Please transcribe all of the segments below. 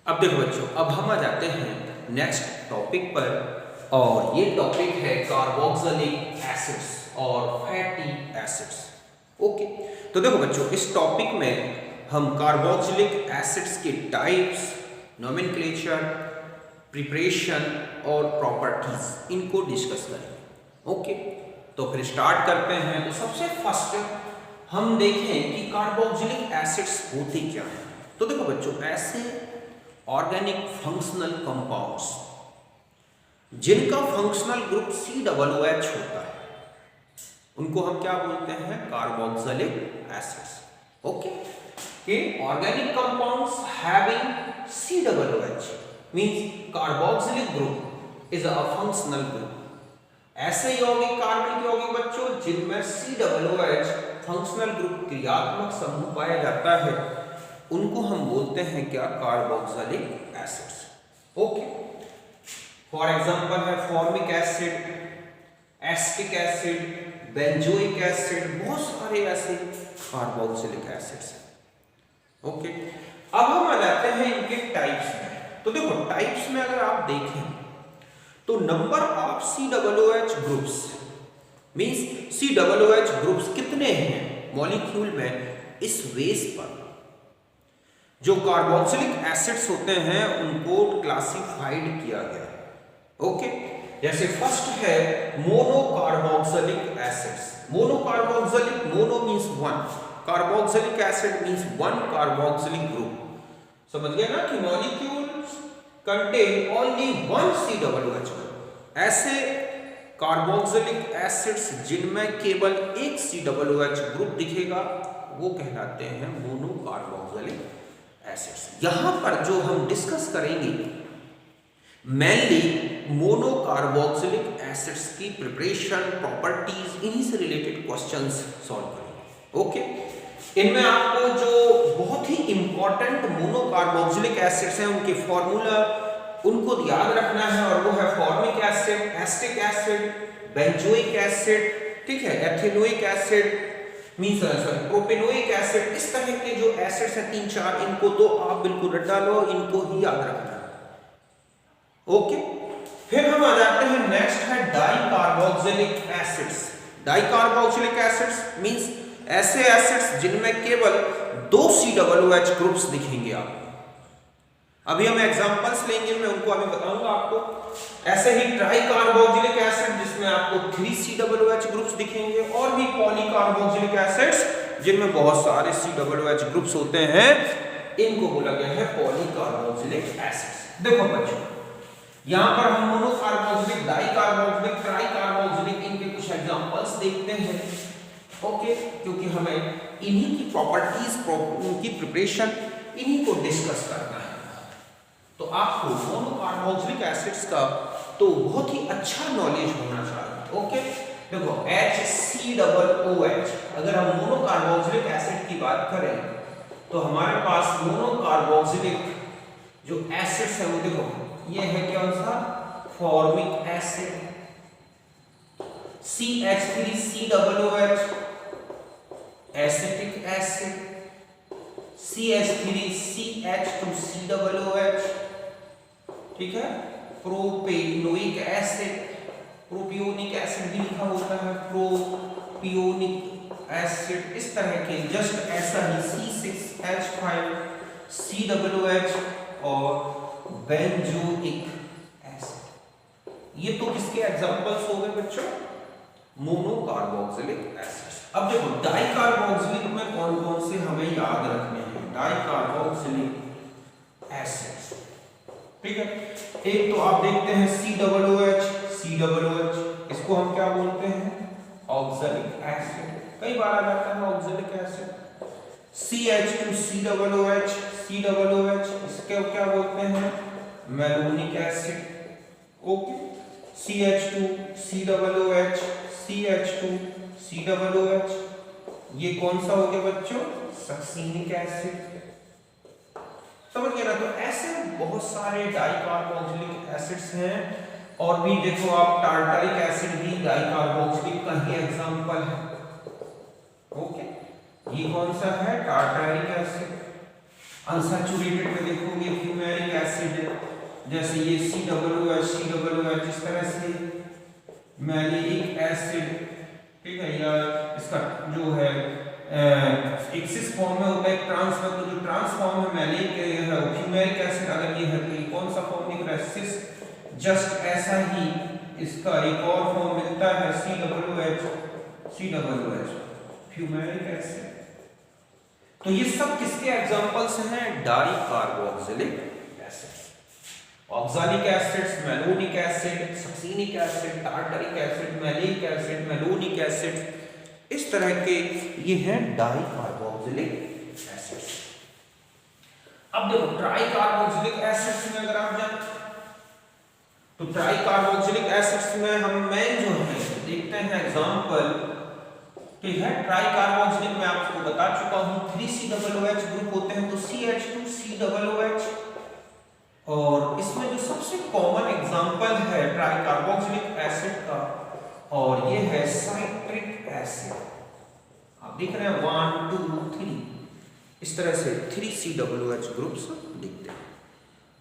अब देखो बच्चों, अब हम आ जाते हैं नेक्स्ट टॉपिक पर और ये टॉपिक है कार्बोक्सिलिक एसिड्स और फैटी एसिड्स। ओके, तो देखो बच्चों, इस टॉपिक में हम कार्बोक्सिलिक एसिड्स के टाइप्स, नोमेनक्लेचर, प्रिपरेशन और प्रॉपर्टीज इनको डिस्कस करेंगे। ओके, तो फिर स्टार्ट करते हैं। तो सबसे फर्स्ट हम देखें कि कार्बोक्सिलिक एसिड्स होते क्या हैं। तो देखो बच्चों, ऐसे ऑर्गेनिक फंक्शनल कंपाउंड्स जिनका फंक्शनल ग्रुप COOH होता है उनको हम क्या बोलते हैं? Carboxylic acids. ओके, कि organic compounds having COOH means carboxylic group is a functional group. ऐसे यौगिक, कार्बनिक यौगिक बच्चों जिनमें COOH फंक्शनल ग्रुप क्रियात्मक समूह पाया जाता है उनको हम बोलते हैं क्या? Carboxylic acids. Okay, for example है formic acid, acetic acid, benzoic acid, बहुत सारे ऐसे कार्बोक्सिलिक एसिड्स हैं। ओके, अब हम आ जाते हैं इनके टाइप्स में। तो देखो, टाइप्स में अगर आप देखें तो number of COOH groups means COOH groups कितने हैं मॉलिक्यूल में इस बेस पर। जो कार्बोक्सिलिक एसिड्स होते हैं उनको क्लासिफाइड किया गया है। ओके, जैसे फर्स्ट है monocarboxylic acids. Monocarboxylic, mono means one, carboxylic acid means one carboxylic group. समझ गए ना कि molecules contain only one COOH group. ऐसे कार्बोक्सिलिक एसिड्स जिनमें केवल एक COOH ग्रुप दिखेगा वो कहलाते हैं मोनोकार्बोक्सिलिक एसिड्स। यहां पर जो हम डिस्कस करेंगे मेनली मोनोकार्बोक्सिलिक एसिड्स की प्रिपरेशन, प्रॉपर्टीज, इन्हीं से रिलेटेड क्वेश्चंस सॉल्व करेंगे। ओके, इनमें आपको जो बहुत ही इंपॉर्टेंट मोनोकार्बोक्सिलिक एसिड्स हैं उनके फॉर्मूला उनको याद रखना है, और वो है formic acid, acetic acid, benzoic acid, ठीक है, एथिलोइक एसिड मींस प्रोपेनोइक एसिड। इस तरह के जो एसिड्स हैं 3-4, इनको तो आप बिल्कुल रट डालो, इनको ही याद रखना है। ओके, फिर हम आ जाते हैं नेक्स्ट है dicarboxylic acids. Dicarboxylic acids means ऐसे एसिड्स जिनमें केवल 2 COOH ग्रुप्स दिखेंगे आपको। अभी हम एग्जांपल्स लेंगे, मैं उनको अभी बताऊंगा आपको। ऐसे ही ट्राइकार्बोक्सिलिक एसिड जिसमें आपको 3 COOH ग्रुप्स दिखेंगे, और भी पॉलीकार्बोक्सिलिक एसिड्स जिनमें बहुत सारे COOH ग्रुप्स होते हैं, इनको बोला गया है पॉलीकार्बोक्सिलिक एसिड्स। देखो बच्चों, यहां पर हम मोनोकार्बोक्सिलिक, डाइकार्बोक्सिलिक, ट्राइकार्बोक्सिलिक इनके कुछ एग्जांपल्स देखते हैं। ओके, क्योंकि हमें इन्हीं की प्रॉपर्टीज, उनकी प्रिपरेशन, इन्हीं को डिस्कस करना है। तो आपको मोनोकार्बोक्सिलिक एसिड्स का तो बहुत ही अच्छा नॉलेज होना चाहिए। ओके, देखो HCOOH, अगर हम मोनोकार्बोक्सिलिक एसिड की बात करें तो हमारे पास मोनोकार्बोक्सिलिक जो एसिड्स है वो देखो, ये है कौन सा? Formic acid, CH3COOH, acetic acid, CH3CH2COOH, ठीक है, प्रोपेनोइक एसिड, प्रोपियोनिक एसिड भी लिखा होता है, प्रोपियोनिक एसिड, इस तरह के जस्ट ऐसा ही C6H5COOH और बेंजोइक एसिड। ये तो किसके एग्जांपल्स हो गए बच्चों? Monocarboxylic acids. अब देखो डाइकार्बोक्सिलिक में कौन कौन से हमें याद रखने हैं? डाइकार्बोक्सिलिक एसिड्स, ठीक है। एक तो आप देखते हैं COOH, इसको हम क्या बोलते हैं? ऑक्सैलिक एसिड, कई बार आ जाता है ऑक्सैलिक एसिड। CH2COOH, इसको क्या बोलते हैं? Malonic acid. ओके, CH2COOH, ये कौन सा हो गया बच्चों? Succinic acid. समझ गए ना? तो ऐसे बहुत सारे डाइकार्बोक्सिलिक एसिड्स हैं, और भी देखो आप टार्टारिक एसिड भी डाइकार्बोक्सिलिक का ही एग्जांपल है। ओके, ये कौन सा है? Tartaric acid. अनसैचुरेटेड में देखोगे फ्यूमेरिक एसिड, जैसे ये COOH इस तरह से मैलिक एसिड, ठीक है, या इसका जो है एक सिस फॉर्म में होता है, एक ट्रांस में, तो जो ट्रांस फॉर्म है मैलिक फ्यूमेरिक एसिड, अगर ये है तो ये कौन सा फॉर्म दिख रहा है, सिस। जस्ट ऐसा ही इसका एक और फॉर्म मिलता है COOH फ्यूमेरिक एसिड। तो ये सब किसके एग्जांपल्स हैं, di carboxylic acid. Oxalic acids, malonic acid, succinic acid, tartaric acid, malic acid, malonic acid, इस तरह के ये हैं डाई कार्बोक्सिलिक एसिड्स। अब देखो ट्राई कार्बोक्सिलिक एसिड्स में अगर आप जाएं तो ट्राई कार्बोक्सिलिक एसिड्स में हम मेन जो है देखते हैं एग्जांपल, ठीक है। ट्राई कार्बोक्सिलिक में आपको बता चुका हूं 3COOH ग्रुप होते हैं, तो CH2COOH, और इसमें जो सबसे कॉमन एग्जांपल है ट्राई कार्बोक्सिलिक एसिड का, और ये है साइट्रिक एसिड। आप देख रहे हैं 1 2 3 इस तरह से 3COOH ग्रुप्स दिखते हैं।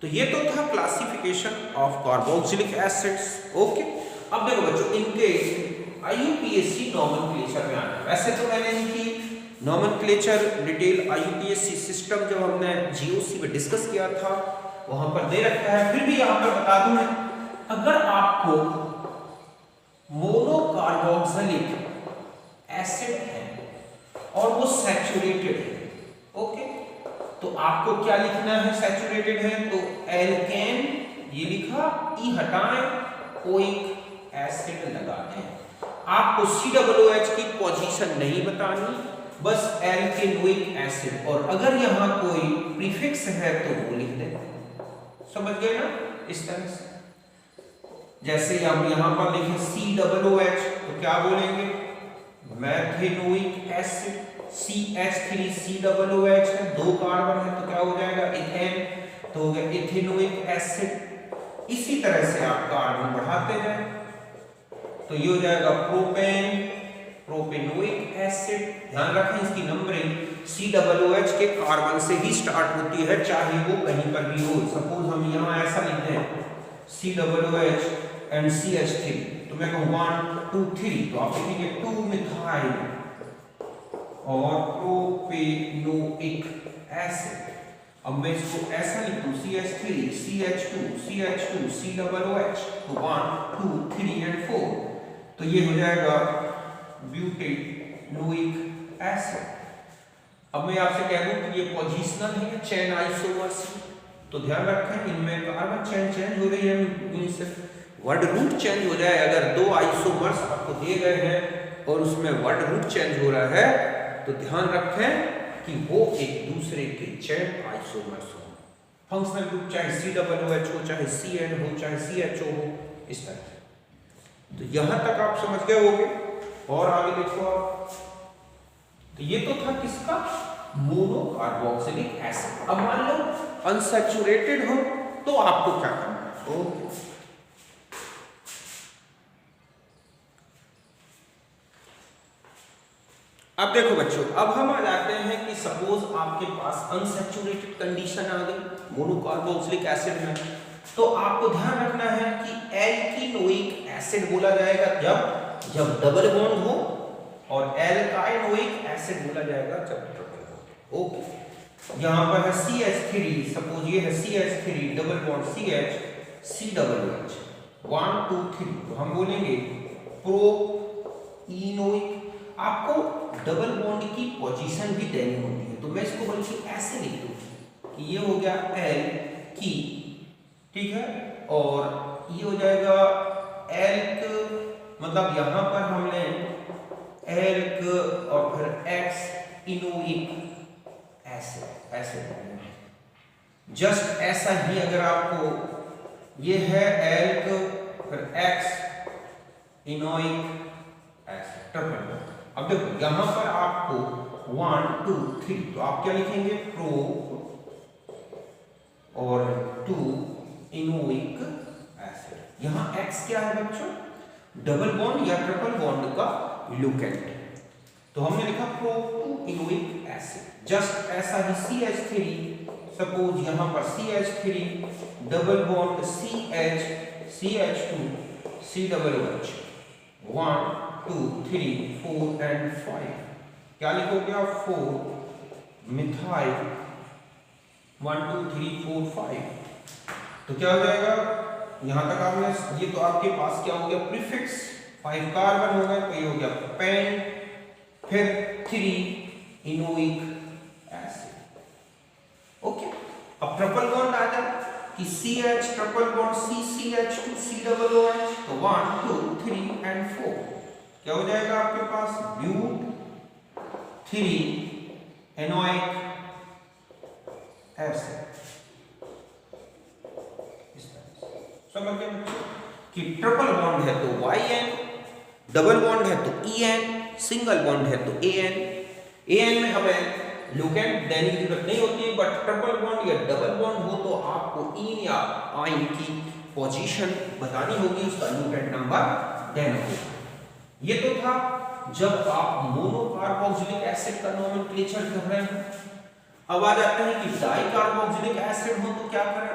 तो ये तो था classification of carboxylic acids. Okay, अब देखो बच्चों इनके IUPAC नॉमेनक्लेचर में आना है। वैसे तो मैंने इनकी नॉमेनक्लेचर डिटेल IUPAC सिस्टम जब हमने GOC में डिस्कस किया था वहां पर दे रखा है, फिर भी यहां पर बता दूं मैं, अगर आपको मोनोकार्बोक्सिलिक एसिड है और वो सैचुरेटेड है, ओके, तो आपको क्या लिखना है, सैचुरेटेड है तो एल्केन, ये लिखा, ई हटाएं, ओइक एसिड लगाते हैं। आपको COOH की पोजीशन नहीं बतानी, बस एल्केनोइक एसिड, और अगर यहां कोई प्रीफिक्स है तो वो लिख देते हैं। समझ गए ना, इस तरह से। जैसे हम यहां पर लिखें COOH तो क्या बोलेंगे, मैथेनोइक एसिड। CH3COOH है, 2 कार्बन है तो क्या हो जाएगा, इथेन, तो हो गया इथेनोइक एसिड। इसी तरह से आप कार्बन बढ़ाते जाएं तो ये हो जाएगा प्रोपेन, प्रोपेनोइक एसिड। ध्यान रखें इसकी नंबरिंग COOH के कार्बन से ही स्टार्ट होती है, चाहे वो कहीं पर भी हो। सपोज हम यहाँ ऐसा लिखते हैं COOH एंड CH3, तो मैं कहूँ 1 2 3, तो आप लिखेंगे 2 मिथाइल और प्रोपेनोइक एसिड। अब मैं इसको ऐसा लिखूं CH3 CH2 CH2 COOH, तो 1 2 3 एंड 4, तो ये हो जाएगा ब्यूटेनोइक एसिड। अब मैं आपसे कह दूं कि ये पोजीशनल है, चेन आइसोमर्स, तो ध्यान रखें इनमें कार्बन चेन चेंज हो रही है, वर्ड रूट चेंज हो जाए। अगर 2 आइसोमर्स आपको दिए गए हैं और उसमें वर्ड रूट चेंज हो रहा है तो ध्यान रखें कि वो एक दूसरे के चेन आइसोमर्स हो। फंक्शनल ग्रुप चाहे COOH हो, चाहे CN हो, चाहे CHO हो, इस तरह से। तो यहां तक आप समझ गए होंगे, और आगे देखो आप। तो ये तो था किसका, मोनोकार्बोक्सिलिक एसिड। अब मान लो अनसैचुरेटेड हो तो आपको क्या करना है, ओके। अब देखो बच्चों, अब हम आ जाते हैं कि सपोज आपके पास अनसैचुरेटेड कंडीशन आ गई मोनोकार्बोक्सिलिक एसिड में, तो आपको ध्यान रखना है कि एल्किनोइक एसिड बोला जाएगा जब डबल बॉन्ड हो, और एल्काइनोइक एसिड बोला जाएगा जब ट्रिपल बॉन्ड। ओके, यहां पर है CH3, सपोज ये है CH3 double bond CH COOH 1 2 3, तो हम बोलेंगे प्रोइनोइक। आपको डबल बॉन्ड की पोजीशन भी देनी होती है, तो मैं इसको बल्कि ऐसे लिख दूं कि ये हो गया एल की, ठीक है, और ये हो जाएगा एल्क, मतलब यहां पर हमने एल्क और फिर एक्स इनोइक ऐसे जस्ट ऐसा ही। अगर आपको ये है एल्क फिर एक्स इनोइक ऐसे ट्रिपल। अब देखो यहां पर आपको 1 2 3, तो आप क्या लिखेंगे, प्रो और 2 इनोइक एसिड। यहां X क्या है बच्चों, डबल बॉन्ड या ट्रिपल बॉन्ड का लुकेंट। तो हमने लिखा प्रोटोइनोइक एसिड। जस्ट ऐसा ही CH3, सपोज यहां पर CH3 double bond CH CH2 COOH 1 2 3 4 and 5, क्या लिखोगे आप 4 मिथाइल 1 2 3 4 5। तो क्या हो जाएगा, यहां तक आपने, ये तो आपके पास क्या हो गया प्रीफिक्स 5 कार्बन हो गए, तो ये हो गया पेन, फिर 3 इनोइक एसिड। ओके, अब ट्रिपल बॉन्ड आ जाए कि CH triple bond CCH2 COOH, तो 1 2 3 एंड 4 क्या हो जाएगा आपके पास ब्यूट 3 एनोइक एसिड। समझ गए कि ट्रिपल बॉन्ड है तो YN, डबल बॉन्ड है तो EN, सिंगल बॉन्ड है तो AN में हमें लुकेंट देने की जरूरत नहीं होती है, बट ट्रिपल बॉन्ड या डबल बॉन्ड हो तो आपको इन या आइन की पोजीशन बतानी होगी, उसका लुकेंट नंबर देना होगा। ये तो था जब आप मोनोकार्बोक्सिलिक एसिड का नोमेनक्लेचर कर रहे हैं। अब आ जाते हैं कि डाइकार्बोक्सिलिक एसिड हो तो क्या करें,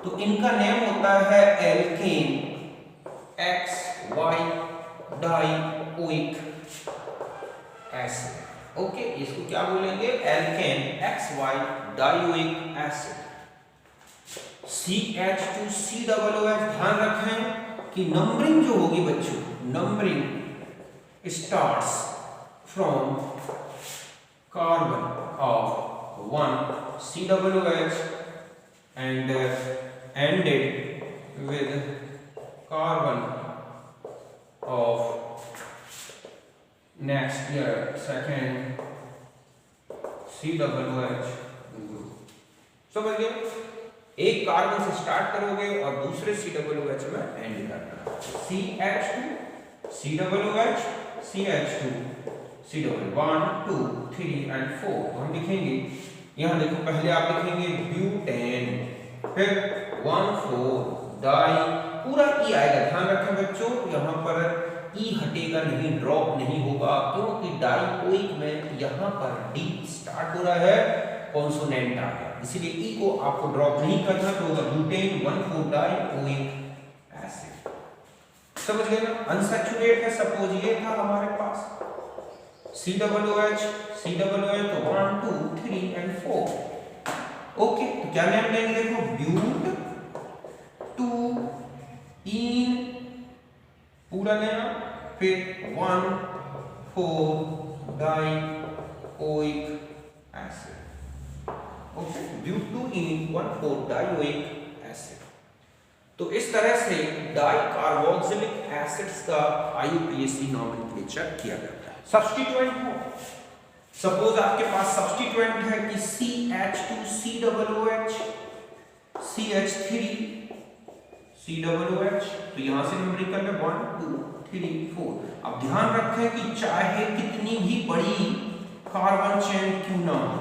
तो इनका नेम होता है alkane XY dioic acid. Okay, इसको क्या बोलेंगे, alkane XY dioic acid. CH2 COOH, ध्यान रखें कि नंबरिंग जो होगी बच्चों, numbering starts from carbon of 1 COOH and ended with carbon of next year second COOH group। समझ गए, एक कार्बन से स्टार्ट करोगे और दूसरे COOH में एंड करना। CH2 COOH CH2 COOH 1 2 3 and 4। हम लिखेंगे, यहां देखो, पहले आप लिखेंगे ब्यूटेन, फिर 1 4 डाई, पूरा ई आएगा। ध्यान रखें बच्चों, यहां पर ई हटेगा नहीं, ड्रॉप नहीं होगा, क्योंकि डाइओइक में यहां पर डी स्टार्ट हो रहा है, कॉन्सोनेंट आ गया, इसलिए ई को आपको ड्रॉप नहीं करना, तो होगा ब्यूटेन 1 4 डाइओइक एसिड। समझ गए ना, अनसैचुरेट है, सपोज ये था हमारे पास COOH तो 1 2 3 एंड 4। ओके, तो क्या नेम लेंगे, देखो ब्यूट 2 इन पूरा लेना, फिर 1 4 डाइओइक एसिड। ओके, ब्यूट 2 इन 1 4 डाइओइक एसिड। तो इस तरह से डाइकार्बोक्सिलिक एसिड्स का IUPAC नोमेनक्लेचर किया जाता है। सब्स्टिट्यूएंट हो, सपोज आपके पास सब्स्टिट्यूएंट है कि CH2 COOH CH3 COOH, तो यहां से नंबरिंग करना 1 2 3 4। अब ध्यान रखें कि चाहे कितनी भी बड़ी कार्बन चेन क्यों ना हो,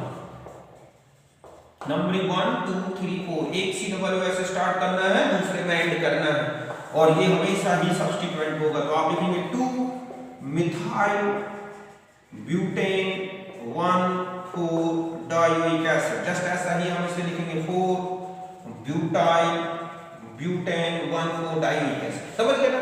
नंबरिंग 1 2 3 4, एक COOH से स्टार्ट करना है, दूसरे में एंड करना है, और ये हमेशा ही सब्स्टिट्यूएंट होगा। तो आप लिखेंगे 2 methyl butane 1 4 dioic acid. Just ऐसा ही हम इसे लिखेंगे 4 ब्यूटाइल ब्यूटेन 1 4 डाइओइक एसिड। समझ गए ना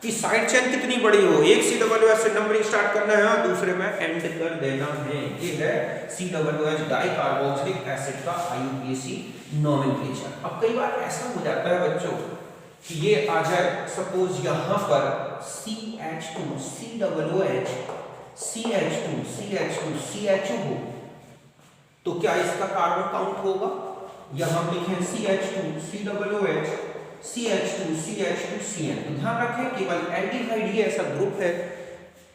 कि साइड चेन कितनी बड़ी हो, एक COOH से नंबरिंग स्टार्ट करना है और दूसरे में एंड कर देना है। ये है COOH डाइकार्बोक्सिलिक एसिड का IUPAC नोमेनक्लेचर। अब कई बार ऐसा हो जाता है बच्चों कि ये आ जाए, सपोज यहां पर CH2 COOH CH2 CHO हो, तो क्या इसका कार्बन काउंट होगा, या हम लिखें CH2 COOH CH2 CN। तो ध्यान रखें केवल एल्डिहाइड ही ऐसा ग्रुप है,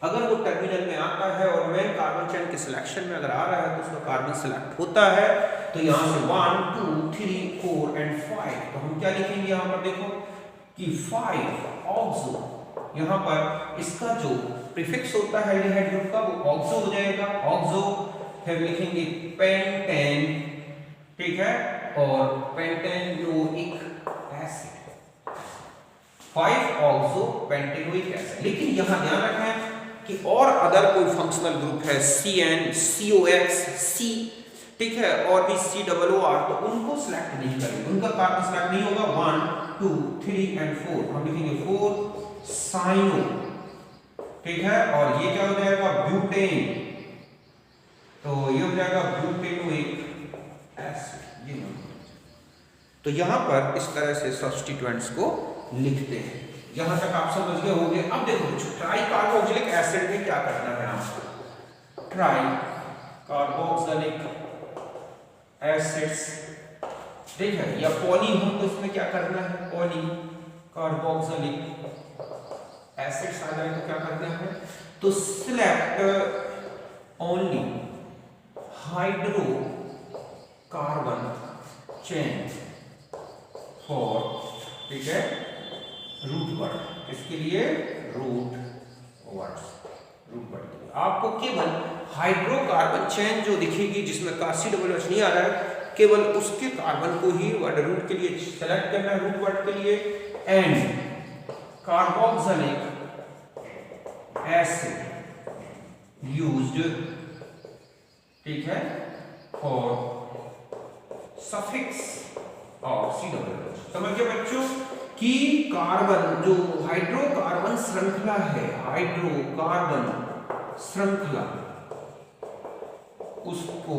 अगर वो टर्मिनल में आता है और मेन कार्बन चेन के सिलेक्शन में अगर आ रहा है तो उसका कार्बन सिलेक्ट होता है। तो यहां से 1 2 3 4 एंड 5, तो हम क्या लिखेंगे यहां पर, देखो कि 5 ऑक्सो, यहां पर इसका जो प्रीफिक्स होता है एल्डिहाइड ग्रुप का वो ऑक्सो हो जाएगा, ऑक्सो। फिर लिखेंगे पेंटेन, ठीक है, और pentanoic acid, 5 oxo pentanoic acid. लेकिन यहां ध्यान रखें कि और अदर कोई फंक्शनल ग्रुप है CN, COX, C, ठीक है, और भी COOR, तो उनको सिलेक्ट नहीं करेंगे, उनका कार्बन सिलेक्ट नहीं होगा। 1 2 3 एंड 4 हम लिखेंगे 4 साइनो, ठीक है, और ये क्या हो जाएगा ब्यूटेन, तो ये हो जाएगा ब्यूटेनोइक एसिड, ये तो यहां पर इस तरह से सब्स्टिट्यूएंट्स को लिखते हैं। यहां तक आप समझ गए होंगे। अब देखो ट्राई कार्बोक्सिलिक एसिड में क्या करना है आपको, ट्राई कार्बोक्सिलिक एसिड्स, ठीक है, या पॉली हो तो इसमें क्या करना है, पॉली कार्बोक्सिलिक एसिड्स आ जाए तो क्या करना है, तो select only hydrocarbon chain for, ठीक है, रूट वर्ड, इसके लिए रूट वर्ड आपको केवल हाइड्रोकार्बन चेन जो दिखेगी जिसमें COOH नहीं आ रहा है, केवल उसके कार्बन को ही वर्ड रूट के लिए सेलेक्ट करना है, रूट वर्ड के लिए। एंड कार्बोक्सिलिक एसिड यूज्ड, ठीक है, फॉर सफिक्स ऑफ COOH। समझ गए बच्चों कि कार्बन जो हाइड्रोकार्बन श्रृंखला है, हाइड्रोकार्बन श्रृंखला, उसको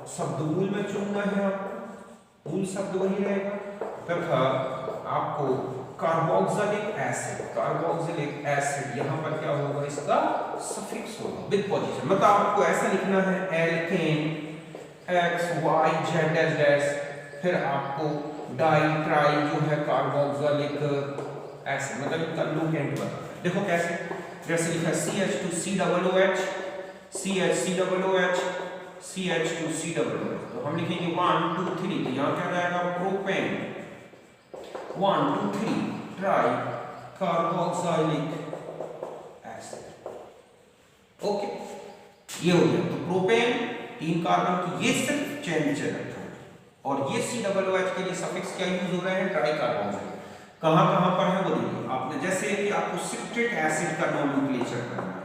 शब्दमूल में चुनना है आपको, मूल शब्द वही रहेगा, तथा आपको कार्बोक्सिलिक एसिड यहां पर क्या होगा, इसका सफिक्स होगा विद पोजीशन, मतलब आपको ऐसा लिखना है एल्केन XYZ, फिर आपको डाई ट्राई जो है कार्बोक्सिलिक एसिड, मतलब इनका लुकेंट बता। देखो कैसे, जैसे लिखा CH2COOH, CH2COOH, तो हम लिखेंगे 1 2 3, तो यहाँ क्या जाएगा propane, 1 2 3 try carboxylic acid, okay, ये हो गया। तो प्रोपेन 3 कार्बन की, ये सिर्फ चेन रखा है, और ये COOH के लिए सफिक्स क्या यूज हो रहा है, ट्राई कार्बोक्सिलिक। कहां पर है वो देखिए आपने, जैसे कि आपको सिट्रिक एसिड का नोमेनक्लेचर करना है,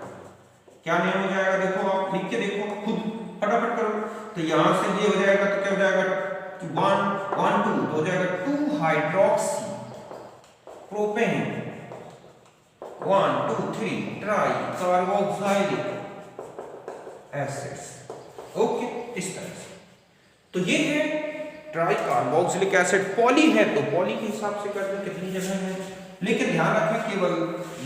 क्या नेम हो जाएगा, देखो आप लिख के देखो खुद, फटाफट करो, तो यहां से ये हो जाएगा, तो क्या हो जाएगा 1 1 2, तो हो जाएगा 2 hydroxy propane, 1 2 3 try carboxylic acids, okay, इस तरह से। तो ये है ट्राई कार्बोक्सिलिक एसिड। पॉली है तो पॉली के हिसाब से कर दो कितनी जगह है, लेकिन ध्यान रखें केवल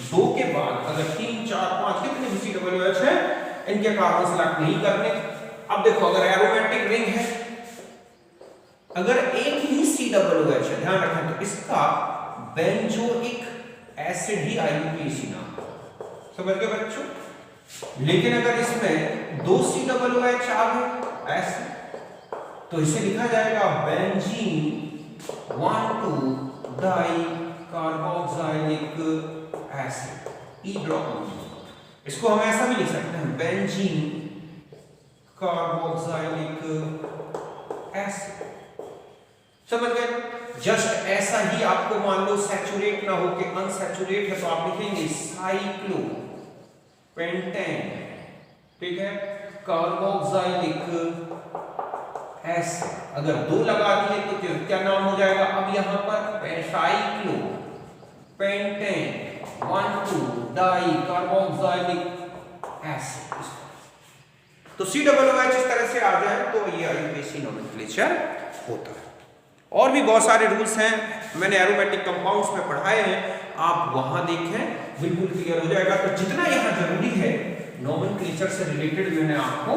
2 के बाद अगर 3 4 5 कितने भी COOH है, इनके कार्बन सेलेक्ट नहीं करने। अब देखो अगर एरोमेटिक रिंग है, अगर एक ही COOH है, ध्यान रखें, तो इसका बेंजोइक एसिड ही IUPAC नाम, समझ गए बच्चों। लेकिन अगर इसमें 2 COOH आ गए एसिड, तो इसे लिखा जाएगा बेंजीन 1 2 डाई कार्बोक्सिलिक एसिड, ई ड्रॉप। इसको हम ऐसा भी लिख सकते हैं बेंजीन कार्बोक्सिलिक एसिड, समझ गए। जस्ट ऐसा ही आपको मान लो सैचुरेट ना हो के अनसैचुरेट है, तो आप लिखेंगे साइक्लो पेंटेन, ठीक है, कार्बोक्सिलिक एसिड। अगर 2 लगा दिए तो क्या नाम हो जाएगा, अब यहां पर cyclo pentane 1 2 di carboxylic acid. तो COOH इस तरह से आ जाए तो ये IUPAC नोमेनक्लेचर होता है। और भी बहुत सारे रूल्स हैं, मैंने एरोमेटिक कंपाउंड्स में पढ़ाए हैं, आप वहां देखें, बिल्कुल क्लियर हो जाएगा। तो जितना यहां जरूरी है नोमेनक्लेचर से रिलेटेड मैंने आपको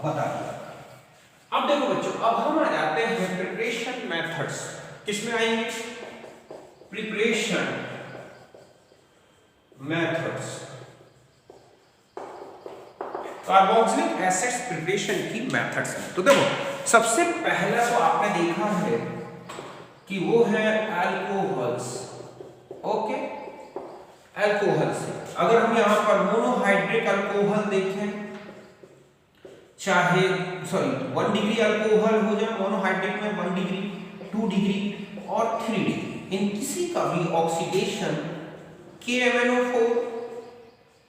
बता दिया। अब देखो बच्चों, अब हम आ जाते हैं प्रिपरेशन मेथड्स। किसमें आएंगे, preparation methods, carboxylic acids preparation की मेथड्स हैं। तो देखो सबसे पहला तो आपने देखा है कि वो है अल्कोहल्स, ओके, अल्कोहल्स। अगर हम यहां पर मोनोहाइड्रिक अल्कोहल देखें, चाहे 1 डिग्री अल्कोहल हो जाए मोनोहाइड्रिक में, 1 डिग्री 2 डिग्री और 3 डिग्री, इन किसी का भी ऑक्सीडेशन KMnO4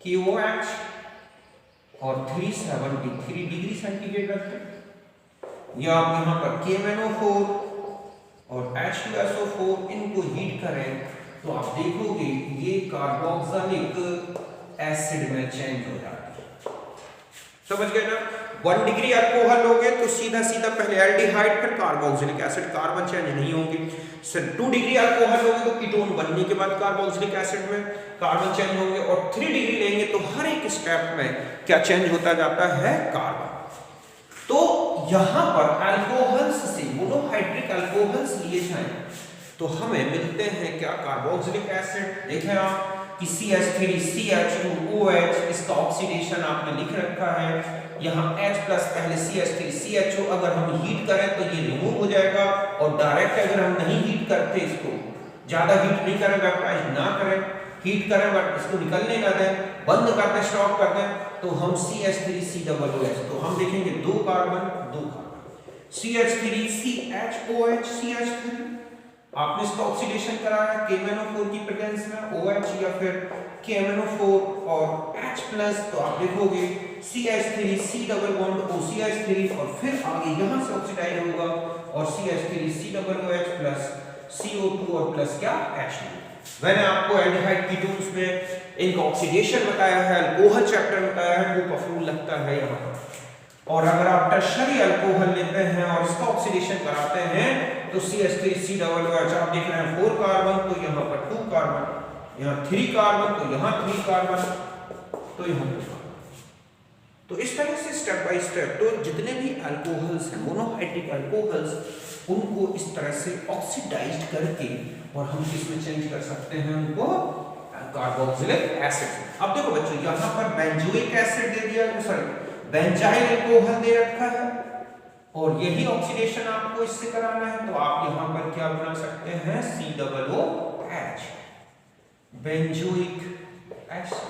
KOH और 373 डिग्री सेंटीग्रेड रखते हैं। या आप यहाँ पर KMnO4 और H2SO4 इनको हीट करें तो आप देखोगे ये कार्बोक्सिलिक एसिड में चेंज हो जाता है। समझ गए ना? 1 डिग्री अल्कोहल लोगे तो सीधा सीधा पहले एल्डिहाइड फिर कार्बोक्सिलिक एसिड, कार्बन चेंज नहीं होंगे। सर 2 डिग्री अल्कोहल लोगे तो कीटोन बनने के बाद कार्बोक्सिलिक एसिड में कार्बन चेंज होंगे, और 3 डिग्री लेंगे तो हर एक स्टेप में क्या चेंज होता जाता है? कार्बन। तो यहां पर अल्कोहल्स से मोनोहाइड्रिक अल्कोहल्स लिए जाएं तो हमें मिलते हैं क्या? Carboxylic acid. देखें आप कि CH3CH2OH, इसका ऑक्सीडेशन आपने लिख रखा है यहाँ H प्लस पहले CH3CHO, अगर हम हीट करें तो ये रिमूव हो जाएगा, और डायरेक्ट अगर हम नहीं हीट करते, इसको ज्यादा हीट नहीं करें, वेपराइज ना करें, हीट करें बट इसको निकलने ना दें, बंद कर दें, स्टॉप कर दें, तो हम CH3COOH, तो हम देखेंगे 2 कार्बन 2 कार्बन, CH3CHOH CH3, आपने इसका ऑक्सीडेशन कराया KMnO4 की प्रेजेंस में, OH या फिर KMnO4 और H प्लस, तो आप देखोगे CH3 C double bond OCH3, और फिर आगे यहां से ऑक्सीडाइज होगा और CH3 COOH प्लस CO2 और प्लस क्या? H2। मैंने आपको एल्डिहाइड कीटोन्स में इनका ऑक्सीडेशन बताया है, अल्कोहल चैप्टर बताया है, वो पफूल लगता है यहाँ पर। और अगर आप टर्शरी अल्कोहल लेते हैं और इसका ऑक्सीडेशन कराते हैं तो CH3COOH, आप देख रहे हैं 4 कार्बन, तो यहाँ पर 2 कार्बन, यहाँ 3 कार्बन, तो यहाँ 3 कार्बन, तो यहाँ 2 कार्बन। तो इस तरह से स्टेप बाय स्टेप, तो जितने भी अल्कोहल्स हैं, मोनोहाइड्रिक अल्कोहल्स, उनको इस तरह से ऑक्सीडाइज्ड करके और हम किसमें चेंज कर सकते हैं? उनको कार्बोक्सिलिक एसिड। अब देखो बच्चों, यहाँ पर बेंजोइक एसिड दे दिया, सॉरी बेंजाइल अल्कोहल दे रखा है, और यही ऑक्सीडेशन आपको इससे कराना है, तो आप यहां पर क्या बना सकते हैं? COOH, बेंजोइक एसिड,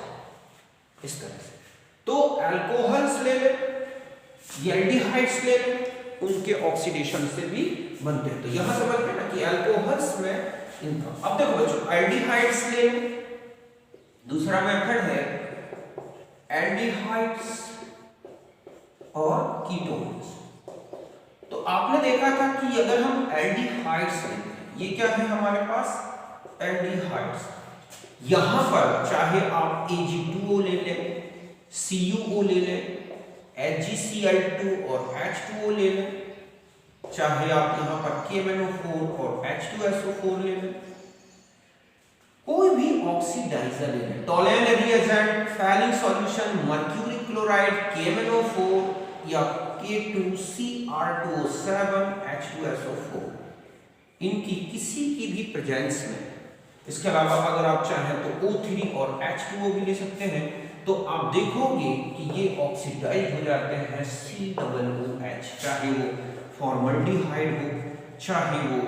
इस तरह से। तो अल्कोहल्स ले ले, एल्डिहाइड्स ले ले, उनके ऑक्सीडेशन से भी बनते हैं। तो यहां समझते हैं ना कि अल्कोहल्स में इनका। अब देखो बच्चों, एल्डिहाइड्स ले ले, दूसरा मेथड है एल्डिहाइड्स और कीटोन्स। तो आपने देखा था कि अगर हम एल्डिहाइड्स लेते हैं, ये क्या है हमारे पास? एल्डिहाइड्स। यहां पर चाहे आप Ag2O ले लें, CuO ले लें, HgCl2 और H2O ले लें, चाहे आप यहां पर KMnO4 और H2SO4 ले लें, कोई भी ऑक्सीडाइजर ले लें, Tollens reagent, falling solution, mercury chloride, KMnO4 या K2CR2O7 H2SO4, इनकी किसी की भी प्रेजेंस में, इसके अलावा अगर आप चाहें तो O3 और H2O भी ले सकते हैं, तो आप देखोगे कि ये ऑक्सीडाइज हो जाते हैं COOH, चाहे वो फॉर्मल्डिहाइड हो, चाहे वो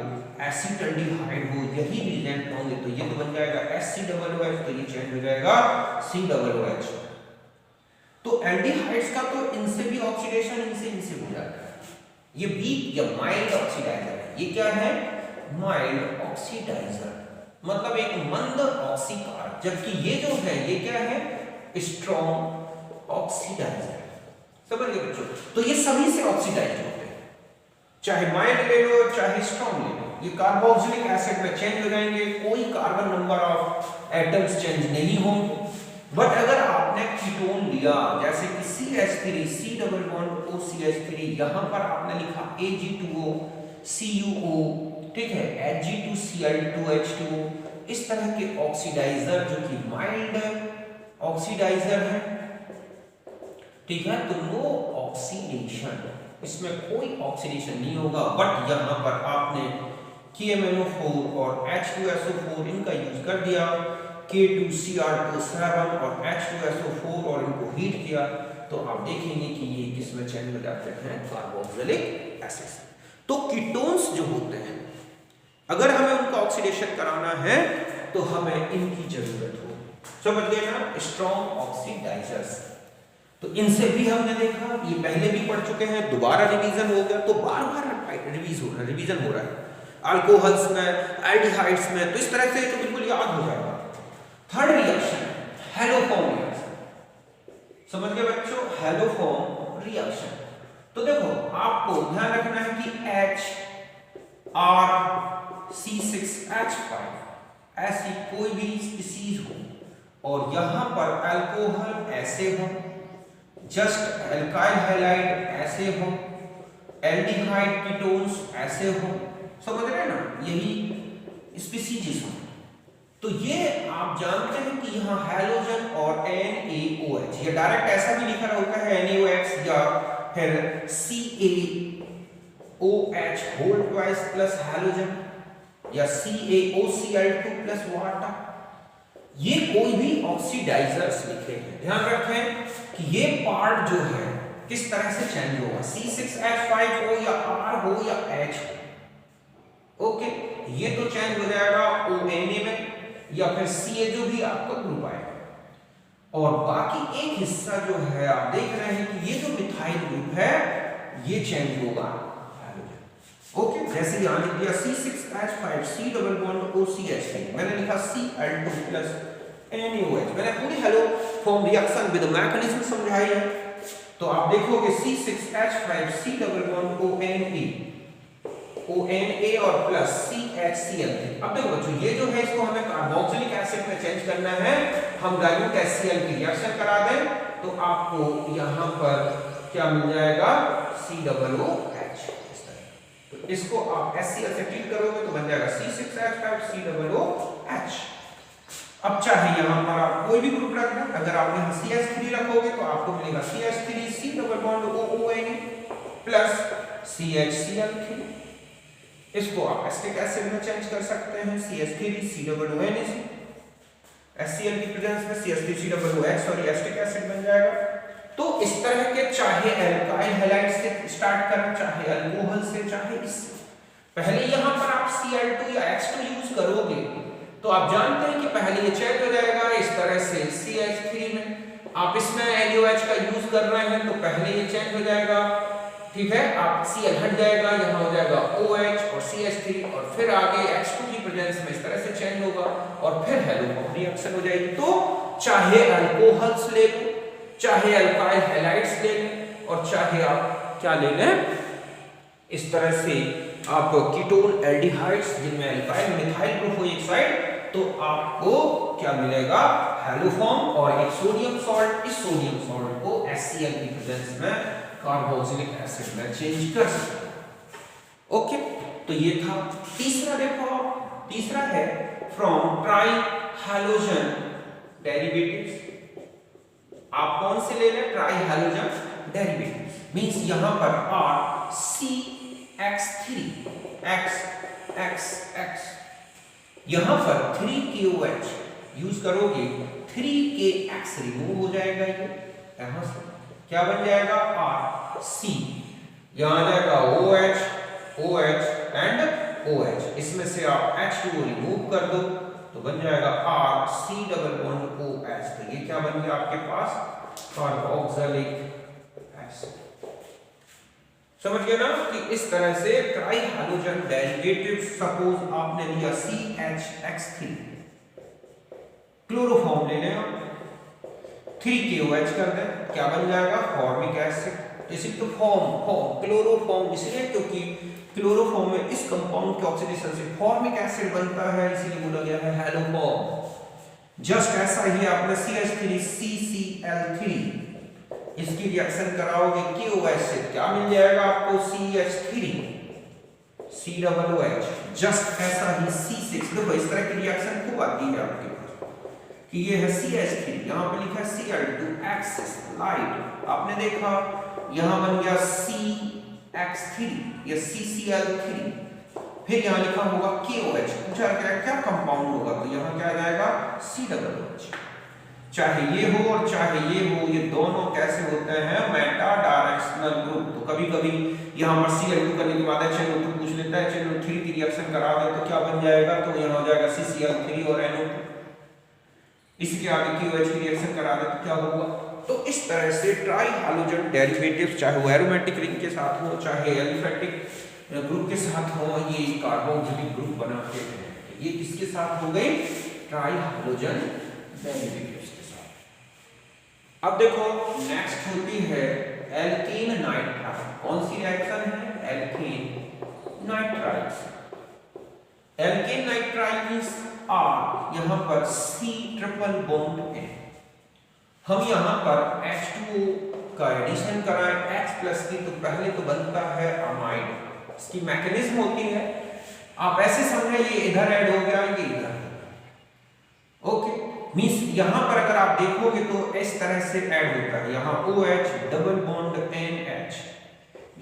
एसिटल्डिहाइड हो, यही रिएजेंट होंगे तो ये तो बन जाएगा HCOOH, तो ये चेंज हो जाएगा COOH। तो एल्डिहाइड्स का तो इनसे भी ऑक्सीडेशन इनसे हो जाता है, ये वीक या माइल्ड ऑक्सीडाइजर है। ये क्या है? माइल्ड ऑक्सीडाइजर, मतलब एक मंद ऑक्सीकारक, जबकि ये जो है ये क्या है? Strong oxidizer. समझ गए बच्चों? तो ये सभी से ऑक्सीडाइज होते हैं, चाहे माइल्ड ले लो चाहे स्ट्रॉन्ग ले लो, ये कार्बोक्सिलिक एसिड में चेंज हो जाएंगे, कोई carbon number of atoms change नहीं होंगे। बट अगर आपने कीटोन लिया, जैसे कि CH3 C double bond OCH3, यहां पर आपने लिखा Ag2O CuO, ठीक है, Hg2Cl2H2O, इस तरह के ऑक्सीडाइजर जो कि माइल्ड ऑक्सीडाइजर है, ठीक है, तो नो ऑक्सीडेशन, इसमें कोई ऑक्सीडेशन नहीं होगा। बट यहां पर आपने KMnO4 और H2SO4 इनका यूज कर दिया, K2CR2O7 और H2SO4, और इनको हीट किया, तो आप देखेंगे कि ये किस में चेंज हो जाते हैं? Carboxylic acid. तो कीटोन्स जो होते हैं, अगर हमें उनका ऑक्सीडेशन कराना है तो हमें इनकी जरूरत हो। समझ गए ना? स्ट्रॉन्ग ऑक्सीडाइजर्स। तो इनसे भी हमने देखा, ये पहले भी पढ़ चुके हैं, दोबारा रिवीजन हो गया, तो बार बार रिवीजन हो रहा है अल्कोहल्स में, एल्डिहाइड्स में, तो इस तरह से तो बिल्कुल याद हो जाएगा। Third reaction, haloform reaction. समझ गए बच्चों, हैलोफॉर्म रिएक्शन। तो देखो आपको ध्यान रखना है कि HrC6H5 ऐसी कोई भी स्पीसीज हो और यहां पर अल्कोहल ऐसे हो, जस्ट एल्काइल हैलाइड ऐसे हो, एल्डिहाइड कीटोन्स ऐसे हो, समझ रहे हैं ना, यही स्पीसीज हो। तो ये आप जानते हैं कि यहाँ हैलोजन और NaOH, ये डायरेक्ट ऐसा भी लिखा होता है NaOH या फिर CaOH whole twice plus halogen या CaOCl2 प्लस वाटर, ये कोई भी ऑक्सीडाइजर्स लिखे हैं। ध्यान रखें कि ये पार्ट जो है किस तरह से चेंज होगा, C6H5 हो या R हो या H हो, ओके, ये तो चेंज हो जाएगा ONA में या फिर Ca जो भी आपका ग्रुप आएगा, और बाकी एक हिस्सा जो है आप देख रहे हैं कि ये जो मिथाइल ग्रुप है ये चेंज होगा हैलोजन, ओके। जैसे यहां लिख दिया C6H5 C double bond OCH3, मैंने लिखा Cl2 प्लस NaOH, मैंने पूरी hello form reaction with mechanism समझाई है। तो आप देखोगे C6H5 C double bond ONA और प्लस CHCl। अब देखो बच्चों ये जो है इसको हमें कार्बोक्सिलिक एसिड में चेंज करना है, हम डाइल्यूट HCl की रिएक्शन करा दें तो आपको यहां पर क्या मिल जाएगा, COOH। तो इसको आप HCl से ट्रीट करोगे तो बन जाएगा C6H5 COOH। अब चाहे यहां पर आप कोई भी ग्रुप रख दें, अगर आप यहां CH3 रखोगे तो आपको मिलेगा CH3 C double bond OONA plus CHCl3। इसको आप एसिटिक एसिड में चेंज कर सकते हैं, CH3 COONA, HCl की प्रेजेंस में CH3COOH, सॉरी एसिटिक एसिड बन जाएगा। तो इस तरह के चाहे एल्काइल हैलाइड से स्टार्ट करें, चाहे अल्कोहल से, चाहे इससे, पहले यहां पर आप Cl2 या H2 यूज करोगे तो आप जानते हैं कि पहले ये चेंज हो जाएगा इस तरह से CH3 में, आप इसमें NaOH का यूज कर रहे हैं तो पहले ये चेंज हो जाएगा, ठीक है, आप Cl हट जाएगा, यहाँ हो जाएगा OH और CH3 और फिर आगे H2 की प्रेजेंस में इस तरह से चेंज होगा और फिर हैलोफॉर्म रिएक्शन हो जाएगी। तो चाहे अल्कोहल्स ले लो, चाहे अल्काइल हैलाइड्स ले लें और चाहे आप क्या ले लें, इस तरह से आप कीटोन एल्डिहाइड्स जिनमें अल्काइल मिथाइल ग्रुप हो एक साइड, तो आपको क्या मिलेगा, हैलोफॉर्म और एक सोडियम सॉल्ट, इस सोडियम सॉल्ट को HCl की प्रेजेंस में कार्बोक्सिलिक एसिड में चेंज कर सकते हैं, ओके। तो ये था तीसरा, देखो तीसरा है फ्रॉम ट्राई हैलोजन डेरिवेटिव्स। आप कौन से ले लें, ट्राई हैलोजन डेरिवेटिव्स मींस यहां पर R CX3 X यहां पर 3KOH यूज करोगे, 3KX रिमूव हो जाएगा, ये यहां से क्या बन जाएगा RC, यहां आ जाएगा OH एंड OH, इसमें से आप H2 रिमूव कर दो तो बन जाएगा RC डबल बॉन्ड OH। तो ये क्या बन गया आपके पास, कार्बोक्सिलिक एसिड। समझ गए ना कि इस तरह से ट्राई हैलोजन डेरिवेटिव, सपोज आपने लिया CHX3, क्लोरोफॉर्म ले लें, 3KOH कर दें, क्या बन जाएगा, फॉर्मिक एसिड। इसी तो फॉर्म क्लोरोफॉर्म इसलिए क्योंकि क्लोरोफॉर्म में इस कंपाउंड के ऑक्सीडेशन से फॉर्मिक एसिड बनता है, इसीलिए बोला गया है हैलोफॉर्म। जस्ट ऐसा ही आपने CH3 CCl3 इसकी रिएक्शन कराओगे KOH से, क्या मिल जाएगा आपको, CH3 COOH। जस्ट ऐसा ही C6, देखो इस तरह की रिएक्शन खूब आती है आपके पास कि ये है CH3, यहां पे लिखा है Cl2 एक्सिस लाइट, आपने देखा यहां बन गया CX3 या CCl3, फिर यहां लिखा होगा KOH, पूछा क्या कंपाउंड होगा, तो यहां क्या आ जाएगा COOH। चाहे ये हो और चाहे ये हो, ये दोनों कैसे होते हैं, मेटा डायरेक्शनल ग्रुप। तो कभी कभी यहां पर Cl2 करने के बाद HNO2 पूछ लेता है, HNO3 की रिएक्शन करा दे तो क्या बन जाएगा, तो यहां हो जाएगा CCl3 और NO2, इसके आगे KOH की रिएक्शन करा दे तो क्या होगा। तो इस तरह से ट्राई हैलोजन डेरिवेटिव्स, चाहे वो एरोमेटिक रिंग के साथ हो, चाहे एलिफेटिक ग्रुप के साथ हो, ये कार्बोक्सिलिक ग्रुप बनाते हैं। ये किसके साथ हो गए, ट्राई हैलोजन डेरिवेटिव्स के साथ। अब देखो नेक्स्ट होती है एल्कीन नाइट्राइल। कौन सी रिएक्शन है? Alkene nitrile. Alkene nitrile means R, यहां पर C ट्रिपल बॉन्ड है। हम यहां पर H2O का एडिशन कराएं H प्लस की, तो पहले तो बनता है अमाइड। इसकी मैकेनिज्म होती है, आप ऐसे समझे ये इधर ऐड हो गया, ये इधर। ओके, मींस यहां पर अगर आप देखोगे तो इस तरह से ऐड होता है। यहां OH डबल बॉन्ड NH,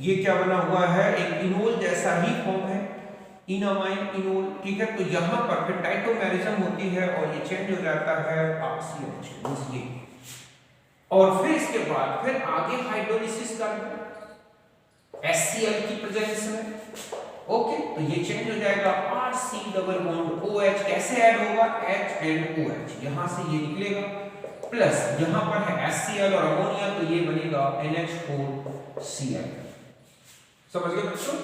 ये क्या बना हुआ है? एक इनोल जैसा ही फॉर्म है, इनामाइन इनोल। ठीक है, तो यहां पर फिर टाइटोमेरिज्म होती है और ये चेंज हो जाता है RCH ये। और फिर इसके बाद फिर आगे हाइड्रोलिसिस कर HCl की प्रेजेंस में। ओके, तो ये चेंज हो जाएगा RC डबल बॉन्ड OH। कैसे ऐड होगा? H एंड OH, यहां से ये निकलेगा, प्लस यहां पर है HCl और अमोनिया, तो ये बनेगा NH4Cl। समझ गए बच्चों?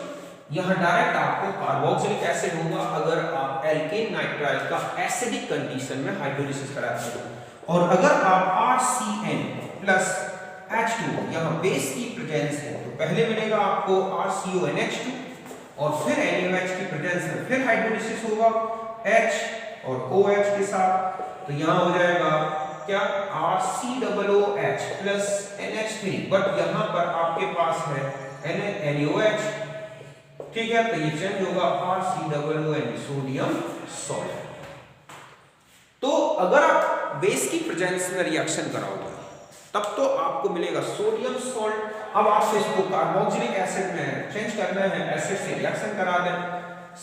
यहां डायरेक्ट आपको कार्बोक्सिलिक एसिड होगा अगर आप एल्केन नाइट्राइल का एसिडिक कंडीशन में हाइड्रोलिसिस कराते हो। और अगर आप RCN प्लस H2 यहां बेस की प्रेजेंस है, तो पहले मिलेगा आपको RCONH2 और फिर NaOH की प्रेजेंस में फिर हाइड्रोलिसिस होगा H और OH के साथ, तो यहां हो जाएगा क्या? RCOOH प्लस NH3, बट यहां पर आपके पास है NaOH। ठीक है, तो ये चेंज होगा RCOON, सोडियम सॉल्ट। तो अगर आप बेस की प्रेजेंस में रिएक्शन कराओगे तब तो आपको मिलेगा सोडियम सॉल्ट। अब आपको इसको कार्बोक्सिलिक एसिड में चेंज करना है, एसिड से रिएक्शन करा दें,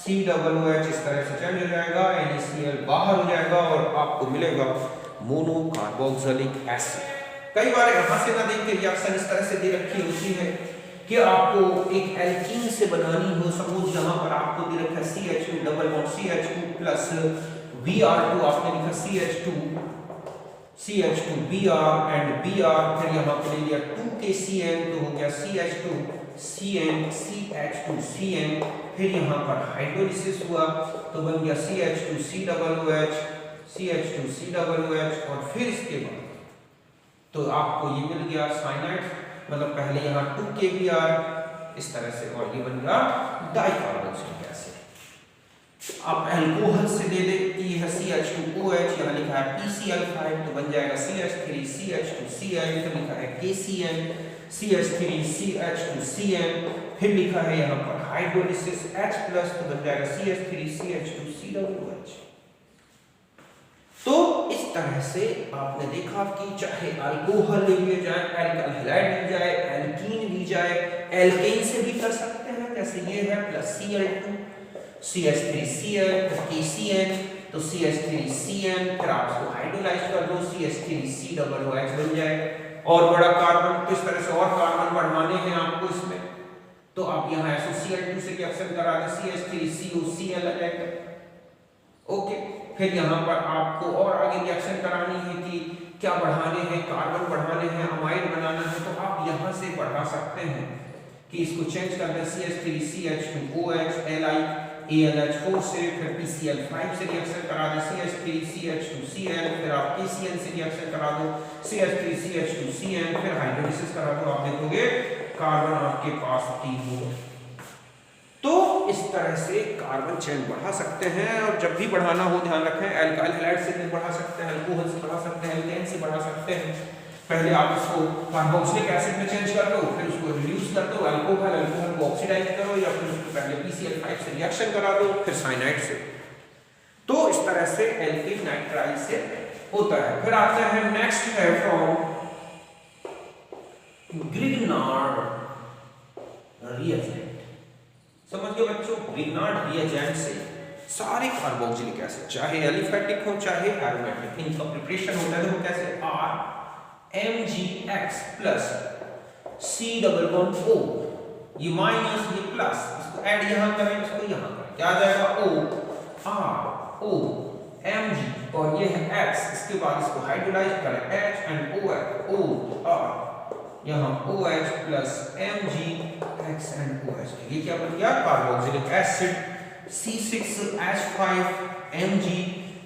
COOH इस तरह से चेंज हो जाएगा, NaCl बाहर हो जाएगा और आपको मिलेगा मोनो कार्बोक्सिलिक एसिड। कई बार यहां से ना देख के रिएक्शन इस तरह से दे रखी होती है कि आपको एक एल्कीन से बनानी हो। सपोज यहां पर आपको दे रखा है CH2 double bond CH2 plus Br2, आपने लिखा CH2 Br एंड Br, फिर यहां पर ले लिया 2KCN, तो हो गया CH2 CN CH2 CN, फिर यहां पर हाइड्रोलिसिस हुआ तो बन गया CH2 COOH CH2 COOH, और फिर इसके बाद तो आपको ये मिल गया साइनाइड, मतलब पहले यहाँ 2KBr इस तरह से, और ये बन गया डाइकार्बोक्सिलिक एसिड। आप अल्कोहल से दे दे कि यह CH2OH, यहाँ लिखा है PCl5, तो बन जाएगा CH3CH2Cl, फिर लिखा है KCN CH3CH2Cn, फिर लिखा है यहाँ पर हाइड्रोलिसिस H+, तो बन जाएगा CH3CH2COOH। तो इस तरह से आपने देखा कि चाहे अल्कोहल ले लिया जाए, अल्काइल हैलाइड ली जाए, एल्कीन ली जाए, एल्केन से भी कर सकते हैं, जैसे ये है प्लस Cl2 CH3Cl KCN, तो CH3Cn, फिर आप इसको हाइड्रोलाइज कर दो, CH3COOH बन जाए। और बड़ा कार्बन, किस तरह से और कार्बन बढ़ाने हैं आपको इसमें, तो आप यहाँ SOCl2 से रिएक्शन करा दें, CH3COCl आ जाएगा। ओके, फिर यहाँ पर आपको और आगे रिएक्शन करानी है कि क्या बढ़ाने हैं, कार्बन बढ़ाने हैं, अमाइड बनाना है, तो आप यहाँ से बढ़ा सकते हैं कि इसको चेंज कर दें CH3CH2OH AlH4 से, फिर PCl5 से रिएक्शन करा दें CH3CH2Cl, फिर आप KCN से रिएक्शन करा दो CH3CH2Cn, फिर हाइड्रोलिसिस करा दो, आप देखोगे कार्बन आपके पास 3 हो। तो इस तरह से कार्बन चेन बढ़ा सकते हैं, और जब भी बढ़ाना हो ध्यान रखें, अल्काइल हैलाइड से भी बढ़ा सकते हैं, अल्कोहल से बढ़ा सकते हैं, एल्केन से बढ़ा सकते हैं। पहले आप इसको कार्बोक्सिलिक एसिड में चेंज कर लो, फिर उसको रिड्यूस कर दो, अल्कोहल को ऑक्सीडाइज करो, या फिर उसको पहले PCl5 से रिएक्शन करा दो, फिर साइनाइड से। तो इस तरह से एल्कीन नाइट्राइल से होता है। फिर आते हैं नेक्स्ट है फ्रॉम ग्रिग्नार्ड रिएजेंट। समझ गए बच्चों, ग्रिग्नार्ड रिएजेंट से सारे कार्बोक्सिलिक एसिड, चाहे एलिफेटिक हो चाहे एरोमेटिक, इनका प्रिपरेशन होता है। देखो कैसे, RMgX plus C double bond O, ये माइनस ये प्लस, इसको ऐड यहां करें, इसको यहां करें, क्या आ जाएगा OROMg, और ये है X, इसके बाद इसको हाइड्रोलाइज करें H एंड OR, यहाँ OH plus MgX and OH, ये क्या बन गया? Carboxylic acid. C6H5Mg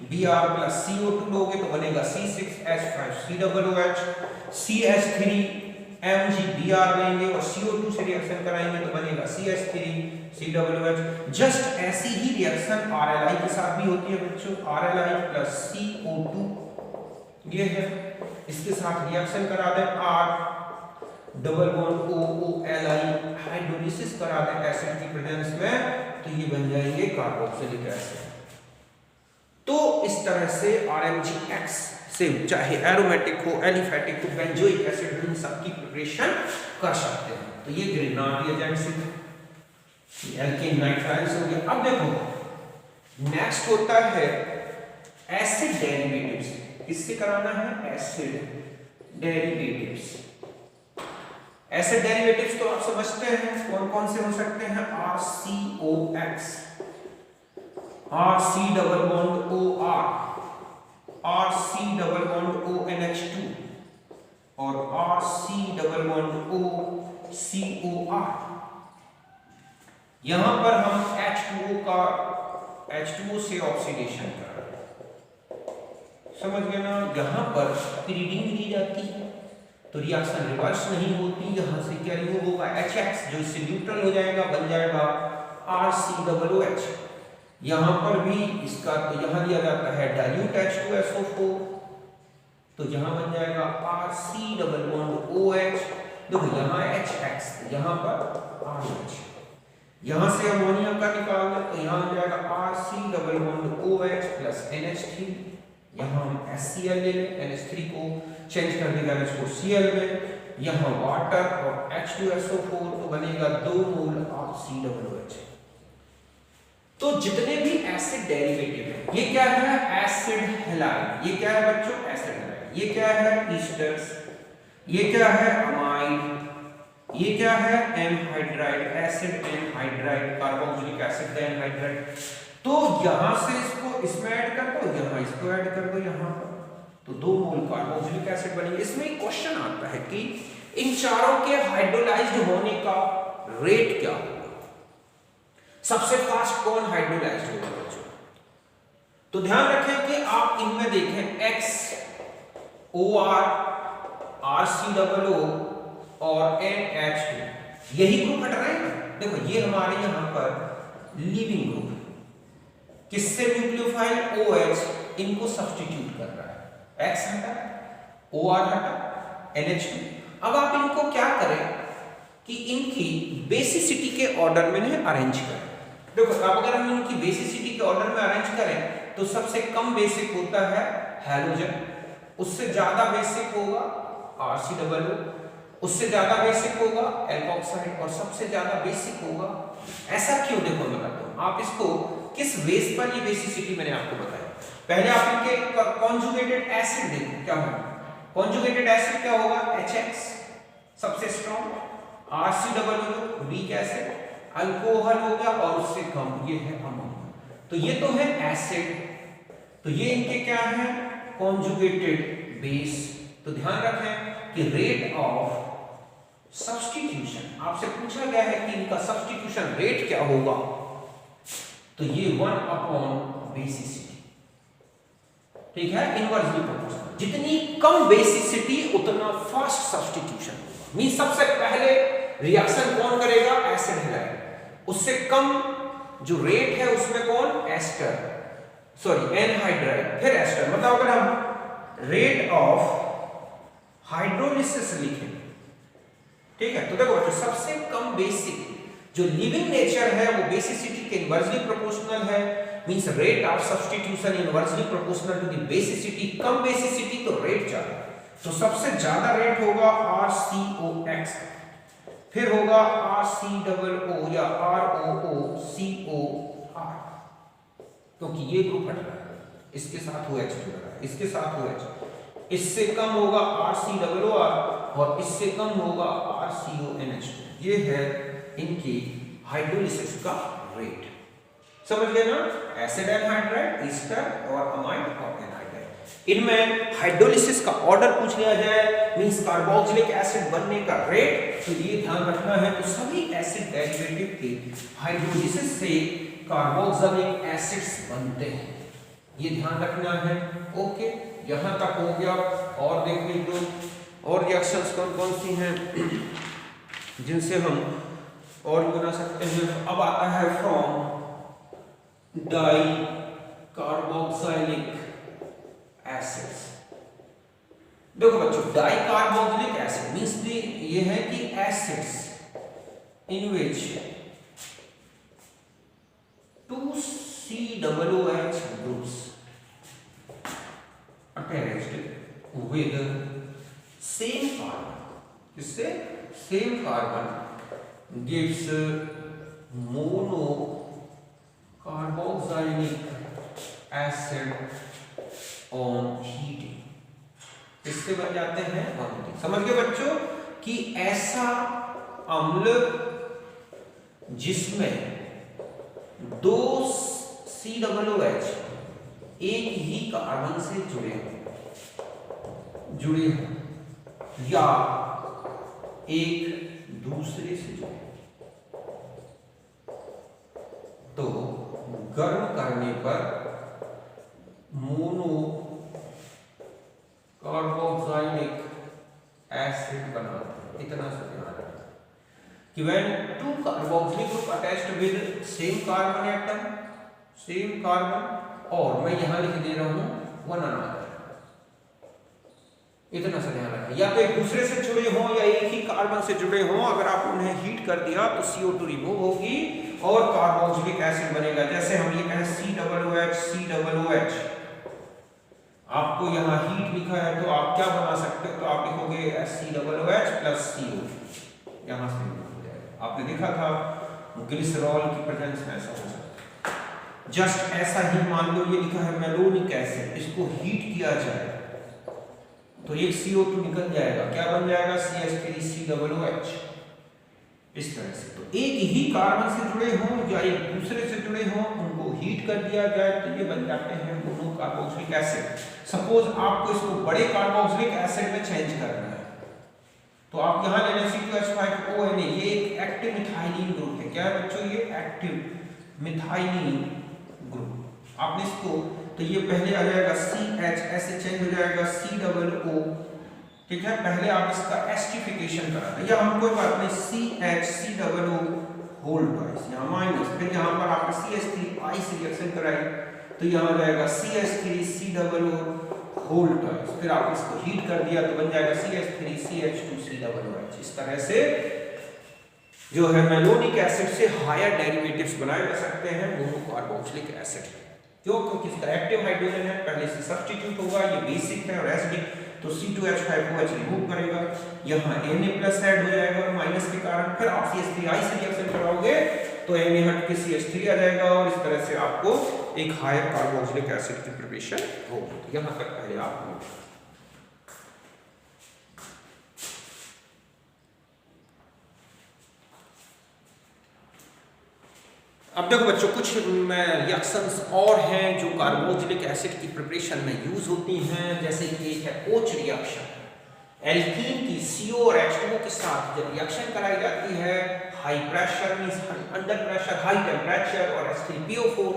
Br plus CO2 लोगे तो बनेगा C6H5COOH, CH3 MgBr लेंगे और CO2 से रिएक्शन कराएंगे तो बनेगा CH3 COOH। जस्ट ऐसी ही रिएक्शन RLI के साथ भी होती है बच्चों, RLI प्लस CO2 ये है, इसके साथ रिएक्शन करा दें R double bond OOLI, hydrolysis करा दें एसिड की प्रेजेंस में तो ये बन जाएंगे कार्बोक्सिलिक एसिड। तो इस तरह से RMgX से चाहे एरोमेटिक हो, एलिफेटिक हो, बेंजोइक एसिड इन सबकी प्रिपरेशन कर सकते हैं। तो ये ग्रेनार्ड रिएजेंट से एल्केन नाइट्राइल्स हो गया। अब देखो नेक्स्ट होता है एसिड डेरिवेटिव्स। किससे कराना है? Acid derivatives. एसिड डेरिवेटिव्स तो आप समझते हैं कौन कौन से हो सकते हैं? RCOX, RC double bond OR, RC double bond ONH2 और RC डबल बॉन्ड OCOR। यहां पर हम H2O से ऑक्सीडेशन कर रहे हैं, समझ गए ना? यहां पर रीडिंग दी जाती है तो रिएक्शन रिवर्स नहीं होती, यहां से क्या रिमूव होगा? HX जो इससे न्यूट्रल हो जाएगा, बन जाएगा RCOOH। यहां पर भी इसका तो यहां दिया जाता है डाइल्यूट H2SO4 तो यहां बन जाएगा RC डबल बॉन्ड OH। देखो यहां HX, यहां पर RH। यहां से अमोनिया का निकाल लें तो यहां आ जाएगा RC double bond OH plus NH3। यहां हम HCl ले लें, NH3 को चेंज कर देगा इसको Cl में। यहां वाटर और H2SO4 तो बनेगा 2 मोल RCOOH। तो जितने भी एसिड डेरिवेटिव हैं ये क्या है? Acid halide. ये क्या है बच्चों? Acid halide. ये क्या है? ईस्टर्स। ये क्या है? अमाइड। ये क्या है? Anhydride, acid anhydride, carboxylic acid anhydride. तो यहां से इसको इसमें ऐड कर दो, यहां इसको ऐड कर दो, यहां पर तो 2 मोल कार्बोक्सिलिक एसिड बनेंगे। इसमें एक क्वेश्चन आता है कि इन चारों के हाइड्रोलाइज्ड होने का रेट क्या होगा? सबसे फास्ट कौन हाइड्रोलाइज्ड होगा बच्चों? तो ध्यान रखें कि आप इनमें देखें X OR RCOO और NH2 यही ग्रुप हट रहे हैं। देखो ये हमारे यहां पर लिविंग ग्रुप किससे न्यूक्लियोफाइल OH इनको सब्स्टिट्यूट कर रहा है। X हटा, OR हटा, NH2। अब आप इनको क्या करें कि इनकी बेसिसिटी के ऑर्डर में अरेंज करें। देखो अब अगर हम इनकी बेसिसिटी के ऑर्डर में अरेंज करें तो सबसे कम बेसिक होता है हैलोजन, उससे ज्यादा बेसिक होगा RCOO, उससे ज्यादा बेसिक होगा एल्कोक्साइड और सबसे ज्यादा बेसिक होगा। ऐसा क्यों? देखो मैं बताता हूं। आप इसको किस बेस पर ये बेसिसिटी मैंने आपको बताया। पहले आप इनके कॉन्जुगेटेड एसिड देखो क्या होगा। कॉन्जुगेटेड एसिड क्या होगा? HX सबसे strong, RCOO weak acid, alcohol हो गया और उससे कम ये है अमोनिया। तो ये तो है एसिड, तो ये इनके क्या है? Conjugated base. तो ध्यान रखें कि रेट ऑफ सब्स्टिट्यूशन आपसे पूछा गया है कि इनका सब्स्टिट्यूशन रेट क्या होगा, तो ये 1 बेसिसिटी, ठीक है, इनवर्सली प्रोपोर्शनल। जितनी कम बेसिसिटी उतना फास्ट सब्स्टिट्यूशन होगा। मींस सबसे पहले रिएक्शन कौन करेगा? Acid halide. उससे कम जो रेट है उसमें कौन? एस्टर, सॉरी एनहाइड्राइड, फिर एस्टर। मतलब अगर हम रेट ऑफ हाइड्रोलिसिस लिखें, ठीक है, तो देखो बच्चों सबसे कम बेसिक जो लिविंग नेचर है वो बेसिसिटी के इनवर्सली प्रोपोर्शनल है। Means rate of substitution inversely proportional to the basicity. कम बेसिसिटी तो रेट ज्यादा, तो सबसे ज्यादा रेट होगा RCOX, फिर होगा RCOO या ROOCOR, क्योंकि ये ग्रुप हट रहा है, इसके साथ OH जुड़ रहा है, इसके साथ OH। इससे कम होगा RCOOR और इससे कम होगा RCONH2। ये है इनकी हाइड्रोलिसिस का रेट। समझ गए ना? एसिड एनहाइड्राइड, ईस्टर और अमाइड और एनहाइड्राइड। इनमें हाइड्रोलिसिस का ऑर्डर पूछ लिया जाए, मींस कार्बोक्सिलिक एसिड बनने का रेट, तो ये ध्यान रखना है। तो सभी एसिड डेरिवेटिव के हाइड्रोलिसिस से कार्बोक्सिलिक एसिड्स बनते हैं, ये ध्यान रखना है। ओके, यहां तक हो गया। और देख लीजिए और रिएक्शंस कौन कौन सी हैं जिनसे हम और भी बना सकते हैं। अब आता है फ्रॉम डाई कार्बोक्सिलिक एसिड्स। देखो बच्चों, डाई कार्बोक्सिलिक एसिड मींस ये है कि acids in which 2COOH groups attached with same carbon, इससे same carbon gives mono carboxylic acid on heating, इससे बन जाते हैं ऑर्गेनिक। समझ गए बच्चों कि ऐसा अम्ल जिसमें 2 COOH एक ही कार्बन से जुड़े हो या एक दूसरे से जुड़े, तो गर्म करने पर मोनो कार्बोक्सिलिक एसिड बनाते हैं। इतना सा ध्यान रखना कि when 2 carboxylic group attached with same carbon atom, same carbon, और मैं यहां लिख दे रहा हूं one another, इतना सा ध्यान रखना। या तो एक दूसरे से जुड़े हों या एक ही कार्बन से जुड़े हों, अगर आप उन्हें हीट कर दिया तो CO2 रिमूव होगी और कार्बोक्सिलिक एसिड बनेगा। जैसे हम ये कहें COOH, आपको यहाँ हीट लिखा है तो आप क्या बना सकते हो, तो आप लिखोगे COOH प्लस CO, यहाँ से हो जाएगा। आपने देखा था ग्लिसरॉल की प्रेजेंस में ऐसा हो सकता है। जस्ट ऐसा ही मान लो ये लिखा है मेलोनिक एसिड, इसको हीट किया जाए तो एक CO2 निकल जाएगा, क्या बन जाएगा CH3COOH, इस तरह से। तो एक ही कार्बन से जुड़े हों या एक दूसरे से जुड़े हों, उनको हीट कर दिया जाए तो ये बन जाते हैं मोनो कार्बोक्सिलिक एसिड। सपोज आपको इसको बड़े कार्बोक्सिलिक एसिड में चेंज करना है तो आप यहां ले लें C2H5ONA, ये एक एक्टिव मिथाइलिन ग्रुप है। क्या है बच्चों, ये एक्टिव मिथाइलिन ग्रुप। आपने इसको तो ये पहले आ जाएगा CH, ऐसे चेंज हो जाएगा COO, ठीक है। पहले आप इसका एस्टिफिकेशन करा दें, या हम कोई बात नहीं, CHCOO होल ट्वाइस, यहाँ माइनस, फिर यहाँ पर आपने CH3I से रिएक्शन कराई तो यहाँ आ जाएगा CH3COO होल ट्वाइस, फिर आप इसको हीट कर दिया तो बन जाएगा CH3CH2COOH। इस तरह से जो है मेलोनिक एसिड से हायर डेरिवेटिव्स बनाए जा सकते हैं मोनो कार्बोक्सिलिक एसिड। क्यों? क्योंकि इसका एक्टिव हाइड्रोजन है, पहले से सब्स्टिट्यूट होगा, ये बेसिक है और एसिडिक, तो C2H5OH रिमूव करेगा, यहाँ Na प्लस ऐड हो जाएगा और माइनस के कारण फिर आप CH3I से रिएक्शन कराओगे तो Na हट के CH3 आ जाएगा और इस तरह से आपको एक हायर कार्बोक्सिलिक एसिड की प्रिपरेशन होगी। तो यहाँ तक पहले आप नोट। अब देखो बच्चों, कुछ रिएक्शंस और हैं जो कार्बोक्सिलिक एसिड की प्रिपरेशन में यूज होती हैं। जैसे कि एक है OH रिएक्शन, एल्कीन की CO और H2O के साथ जब रिएक्शन कराई जाती है high pressure means under pressure, high temperature और H3PO4,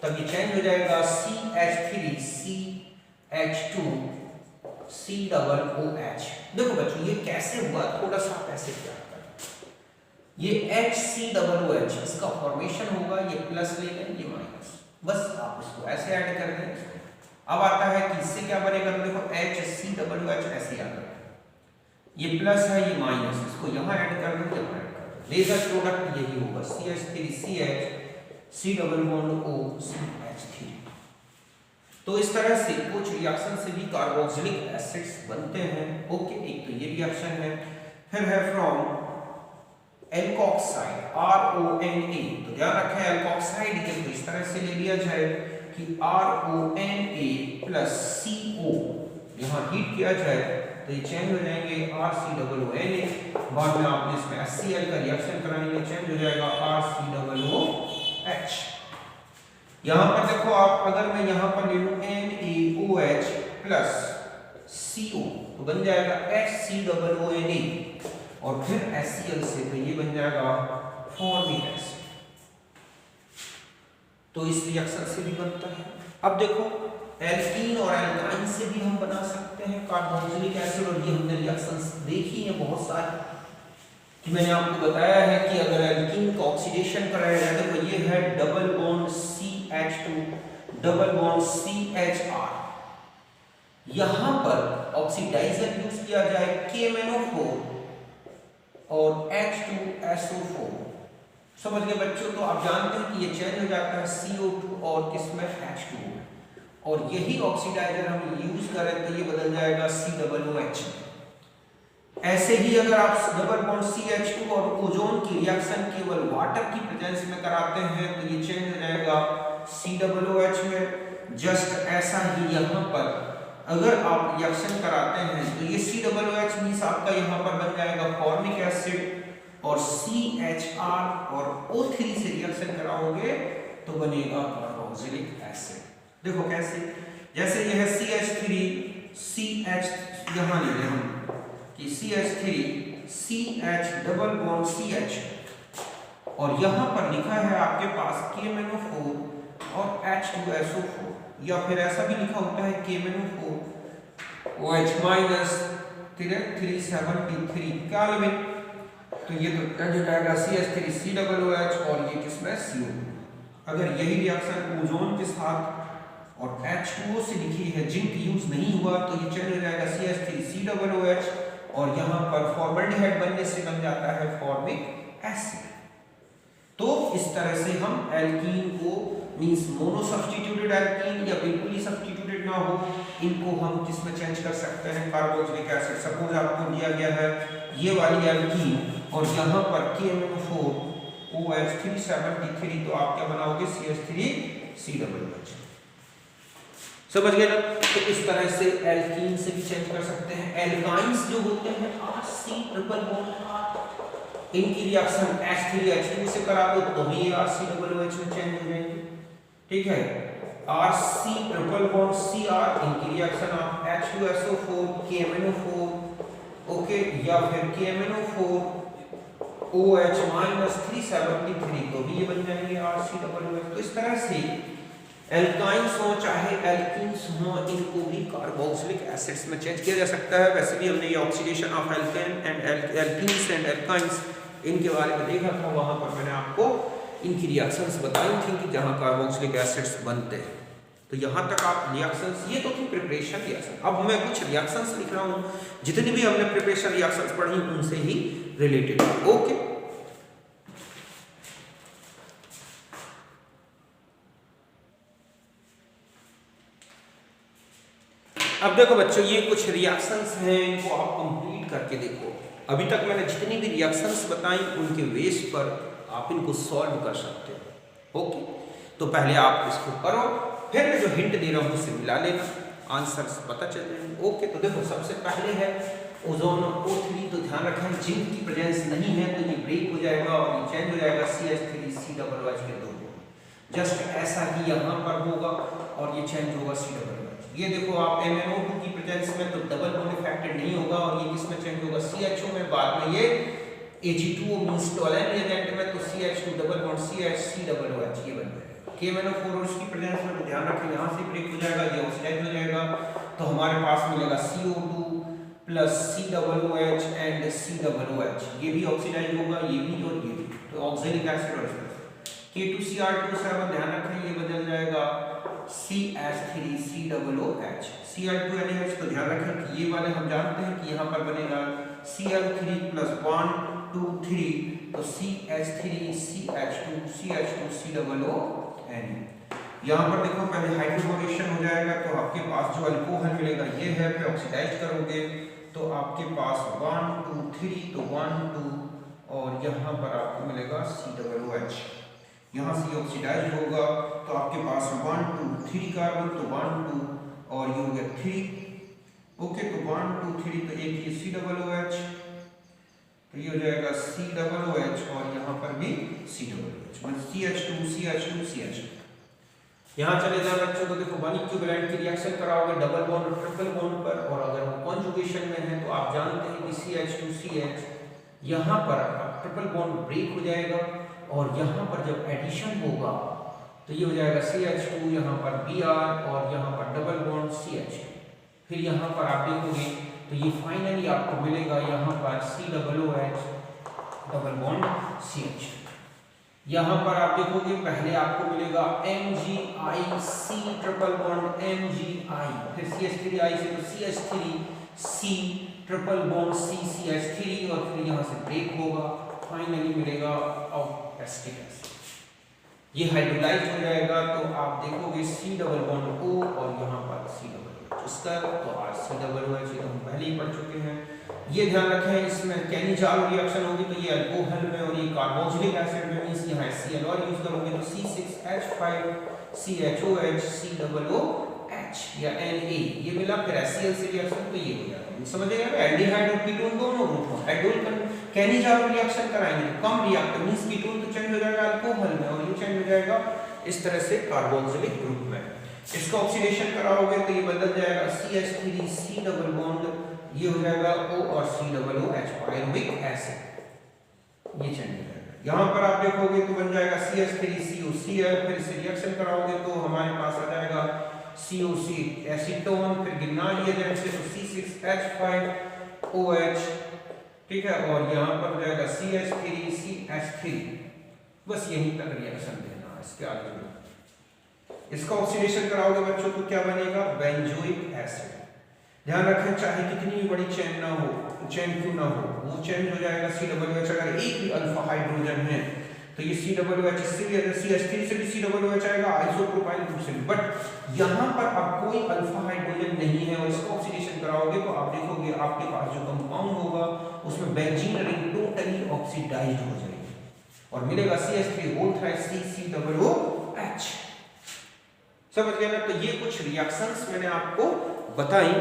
तब ये चेंज हो जाएगा CH3CH2COOH। देखो बच्चों ये कैसे हुआ, थोड़ा सा ऐसे क्या, ये HCOOH इसका फॉर्मेशन होगा, ये प्लस ले लें, ये माइनस, बस आप इसको ऐसे ऐड कर दें। अब आता है कि इससे क्या बनेगा, तो देखो HCOOH ऐसे आ गया, ये प्लस है ये माइनस, इसको यहाँ ऐड कर दो, यहाँ ऐड कर दो, लेजर प्रोडक्ट यही होगा CH3CH C≡OCH3। तो इस तरह से कुछ रिएक्शन से भी कार्बोक्सिलिक एसिड्स बनते हैं। ओके, एक तो ये रिएक्शन है। फिर है फ्रॉम एल्कोक्साइड RONA, तो ध्यान रखें एल्कोक्साइड के तो इस तरह से ले लिया जाए कि RONA प्लस CO, यहाँ हीट किया जाए तो ये चेंज हो जाएंगे RCOONA, बाद में आपने इसमें HCl का रिएक्शन कराएंगे, चेंज हो जाएगा RCOOH। यहाँ पर देखो आप, अगर मैं यहाँ पर ले लूँ NaOH प्लस CO तो बन जाएगा HCOONA और फिर HCl से तो ये बन जाएगा फॉर्मिक एसिड। तो इस रिएक्शन से भी बनता है। अब देखो एल्कीन और एल्काइन से भी हम बना सकते हैं कार्बोक्सिलिक एसिड, और ये हमने रिएक्शंस देखी हैं बहुत सारी, कि मैंने आपको बताया है कि अगर एल्कीन का ऑक्सीडेशन कराया जाए, देखो ये है double bond CH2 double bond CHR, यहां पर ऑक्सीडाइजर यूज किया जाए KMnO4 और H2SO4, समझ गए बच्चों। तो आप जानते हैं कि ये चेंज हो जाता है CO2 और किसमें H2, और यही ऑक्सीडाइजर हम यूज करें तो ये बदल जाएगा COOH। ऐसे ही अगर आप डबल बॉन्ड CH2 और ओजोन की रिएक्शन केवल वाटर की प्रेजेंस में कराते हैं तो ये चेंज हो जाएगा COOH में। जस्ट ऐसा ही यहाँ पर अगर आप रिएक्शन कराते हैं तो ये COOH मींस आपका यहाँ पर बन जाएगा फॉर्मिक एसिड, और CHR और O3 से रिएक्शन कराओगे तो बनेगा कार्बोक्सिलिक एसिड। देखो कैसे, जैसे ये है CH3CH, यहाँ ले लें हम कि CH3CH डबल बॉन्ड CH, और यहाँ पर लिखा है आपके पास KMnO4 और H2SO4, या फिर ऐसा भी लिखा होता है KMnO4 OH माइनस 373 केल्विन, तो ये तो क्या हो जाएगा CH3COOH, और ये किसमें CO2। अगर यही रिएक्शन ओजोन के साथ और H2O से लिखी है, जिंक यूज नहीं हुआ, तो ये चेंज हो जाएगा CH3COOH, और यहाँ पर फॉर्मल्डिहाइड बनने से बन जाता है फॉर्मिक एसिड। तो इस तरह से हम एल्कीन को मींस मोनो सब्स्टिट्यूटेड एल्कीन या बिल्कुल ही सब्स्टिट्यूटेड ना हो, इनको हम किसमें चेंज कर सकते हैं, कार्बोक्सिलिक एसिड। सपोज आपको दिया गया है ये वाली एल्कीन और यहाँ पर KMnO4 OH 373, तो आप क्या बनाओगे CH3COOH, समझ गए ना। तो इस तरह से एल्कीन से भी चेंज कर सकते हैं। एल्काइंस जो होते हैं RC ट्रिपल बॉन्ड, इनकी रिएक्शन H3H2 से करा दो तो भी RCOOH में चेंज हो जाएंगे, ठीक है। RC ट्रिपल बॉन्ड Cr, इनकी रिएक्शन आप H2SO4 KMnO4 ओके, या फिर KMnO4 OH माइनस 373, तो भी ये बन जाएंगे RCOOH। तो इस तरह से एल्काइंस हो चाहे एल्कीन्स हो, इनको भी कार्बोक्सिलिक एसिड्स में चेंज किया जा सकता है। वैसे भी हमने ये oxidation of alkene and alkenes and alkynes इनके बारे में देखा था, वहां पर मैंने आपको इनकी रिएक्शंस बताई थी कि जहां कार्बोक्सिलिक एसिड्स बनते हैं। तो यहाँ तक आप रिएक्शंस, ये तो थी प्रिपरेशन रिएक्शन। अब मैं कुछ रिएक्शंस लिख रहा हूँ, जितनी भी हमने प्रिपरेशन रिएक्शंस पढ़ी उनसे ही रिलेटेड, ओके। अब देखो बच्चों, ये कुछ रिएक्शंस हैं, इनको आप कंप्लीट करके देखो। अभी तक मैंने जितनी भी रिएक्शंस बताई उनके बेस पर आप इनको सॉल्व कर सकते हो, ओके। तो पहले आप इसको करो, फिर मैं जो हिंट दे रहा हूँ उससे मिला लेना, आंसर्स पता चल जाएंगे, ओके। तो देखो सबसे पहले है ओजोन O3, तो ध्यान रखें जिंक की प्रेजेंस नहीं है तो ये ब्रेक हो जाएगा और ये चेंज हो जाएगा CH3COOH के 2। जस्ट ऐसा ही यहाँ पर होगा और ये चेंज होगा COOH। ये देखो आप MnO2 की प्रेजेंस में तो डबल बॉन्ड इफेक्टेड नहीं होगा, और ये किसमें चेंज होगा CHO में, बाद में ये Ag2O मींस टॉलेंट रिएजेंट में, तो CH2 डबल बॉन्ड CH3COOH ये बन जाएगा। KMnO4 और उसकी प्रेजेंस में तो ध्यान रखें यहाँ से ब्रेक हो जाएगा, ये ऑक्सीडाइज हो जाएगा, तो हमारे पास मिलेगा CO2 plus COOH and COOH, ये भी ऑक्सीडाइज होगा, ये भी और ये भी, तो ऑक्सैलिक एसिड और K2Cr2 ध्यान रखें ये बदल जाएगा CH3COOH। Cl2NaH, तो ध्यान रखें कि ये वाले हम जानते हैं कि यहाँ पर बनेगा Cl3 प्लस 1 2 3, तो CH3CH2CH2COONA। यहाँ पर देखो पहले हाइड्रोफोरेशन हो जाएगा, तो आपके पास जो अल्कोहल मिलेगा ये है, फिर ऑक्सीडाइज करोगे तो आपके पास 1 2 3, तो 1 2, और यहाँ पर आपको मिलेगा COOH। यहाँ से ऑक्सीडाइज होगा तो आपके पास 1 2 3 कार्बन, तो 1 2 और ये हो गया 3, ओके। तो 1 2 3, तो एक ये COOH, तो ये हो जाएगा COOH, और यहाँ पर भी COOH, मतलब CH2CH2CH2। यहाँ चले जाए बच्चों, तो देखो वन इक्विवेलेंट की रिएक्शन कराओगे डबल बॉन्ड और ट्रिपल बॉन्ड पर, और अगर वो कॉन्जुगेशन में है तो आप जानते हैं कि CH2CH, यहाँ पर ट्रिपल बॉन्ड ब्रेक हो जाएगा, और यहाँ पर जब एडिशन होगा तो ये हो जाएगा CH2, यहाँ पर Br और यहाँ पर डबल बॉन्ड CH। फिर यहाँ पर आप देखोगे तो ये फाइनली आपको मिलेगा यहाँ पर COOH डबल बॉन्ड CH। यहाँ पर आप देखोगे पहले आपको मिलेगा MgIC ट्रिपल बॉन्ड MgI, फिर CH3I से तो CH3C ट्रिपल बॉन्ड CCH3 और फिर यहाँ से ब्रेक होगा, फाइनली मिलेगा एसिटिक एसिड। ये हाइड्रोलाइज हो जाएगा तो आप देखोगे C डबल बॉन्ड O और यहाँ पर C डबल OH इसका, तो आज C डबल OH ये हम पहले ही पढ़ चुके हैं। ये ध्यान रखें इसमें कैनी-चार्ल रिएक्शन होगी तो ये अल्कोहल में और ये कार्बोक्सिलिक एसिड में मींस यहाँ HCl और यूज करोगे तो C6H5CHOH COOH या Na ये मिला, फिर HCl से रिएक्शन तो ये हो जाएगा। समझिएगा एल्डिहाइड और कीटोन दोनों ग्रुप में एल्डोल कैनी-चार्ल रिएक्शन कराएंगे तो कम रिएक्टर मींस कीटोन तो चेंज हो जाएगा अल्कोहल में और ये चेंज हो जाएगा इस तरह से कार्बोक्सिलिक ग्रुप में। इसका ऑक्सीडेशन कराओगे तो ये बदल जाएगा CH3C डबल बॉन्ड ये हो जाएगा O और COOH पायरुविक एसिड, ये चेंज हो जाएगा। यहाँ पर आप देखोगे तो बन जाएगा CH3COCl, फिर से रिएक्शन कराओगे तो हमारे पास आ जाएगा COC एसीटोन, फिर गिरनाल लिए जाएंगे तो C6H5OH, ठीक है, और यहाँ पर हो जाएगा CH3CH3। बस यहीं तक रिएक्शन देना, इसके आगे इसका ऑक्सीडेशन कराओगे बच्चों तो क्या बनेगा बेंजोइक एसिड। ध्यान रखें चाहे कितनी भी बड़ी चेन ना हो, चेन क्यों ना हो, वो चेंज हो जाएगा COOH। अगर एक भी अल्फा हाइड्रोजन है तो ये COOH, इससे भी अगर CH3 से भी COOH आएगा, आइसोप्रोपाइल ग्रुप से भी। बट यहाँ पर अब कोई अल्फा हाइड्रोजन नहीं है और इसका ऑक्सीडेशन कराओगे तो आप देखोगे आपके पास जो कंपाउंड होगा उसमें बेंजीन रिंग टोटली ऑक्सीडाइज्ड हो जाएगी और मिलेगा CH3 समझ गए ना। तो ये कुछ रिएक्शंस मैंने आपको बताई,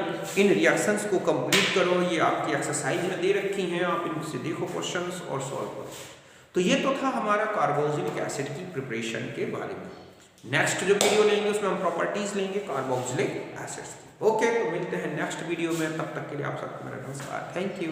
इन रिएक्शंस को कंप्लीट करो, ये आपकी एक्सरसाइज में दे रखी हैं, आप इनसे देखो क्वेश्चंस और सॉल्व करो। तो ये तो था हमारा कार्बोक्सिलिक एसिड की प्रिपरेशन के बारे में। नेक्स्ट जो वीडियो लेंगे उसमें हम प्रॉपर्टीज लेंगे कार्बोक्सिलिक एसिड्स की। ओके, तो मिलते हैं नेक्स्ट वीडियो में, तब तक के लिए आप सबको मेरा नमस्कार, थैंक यू।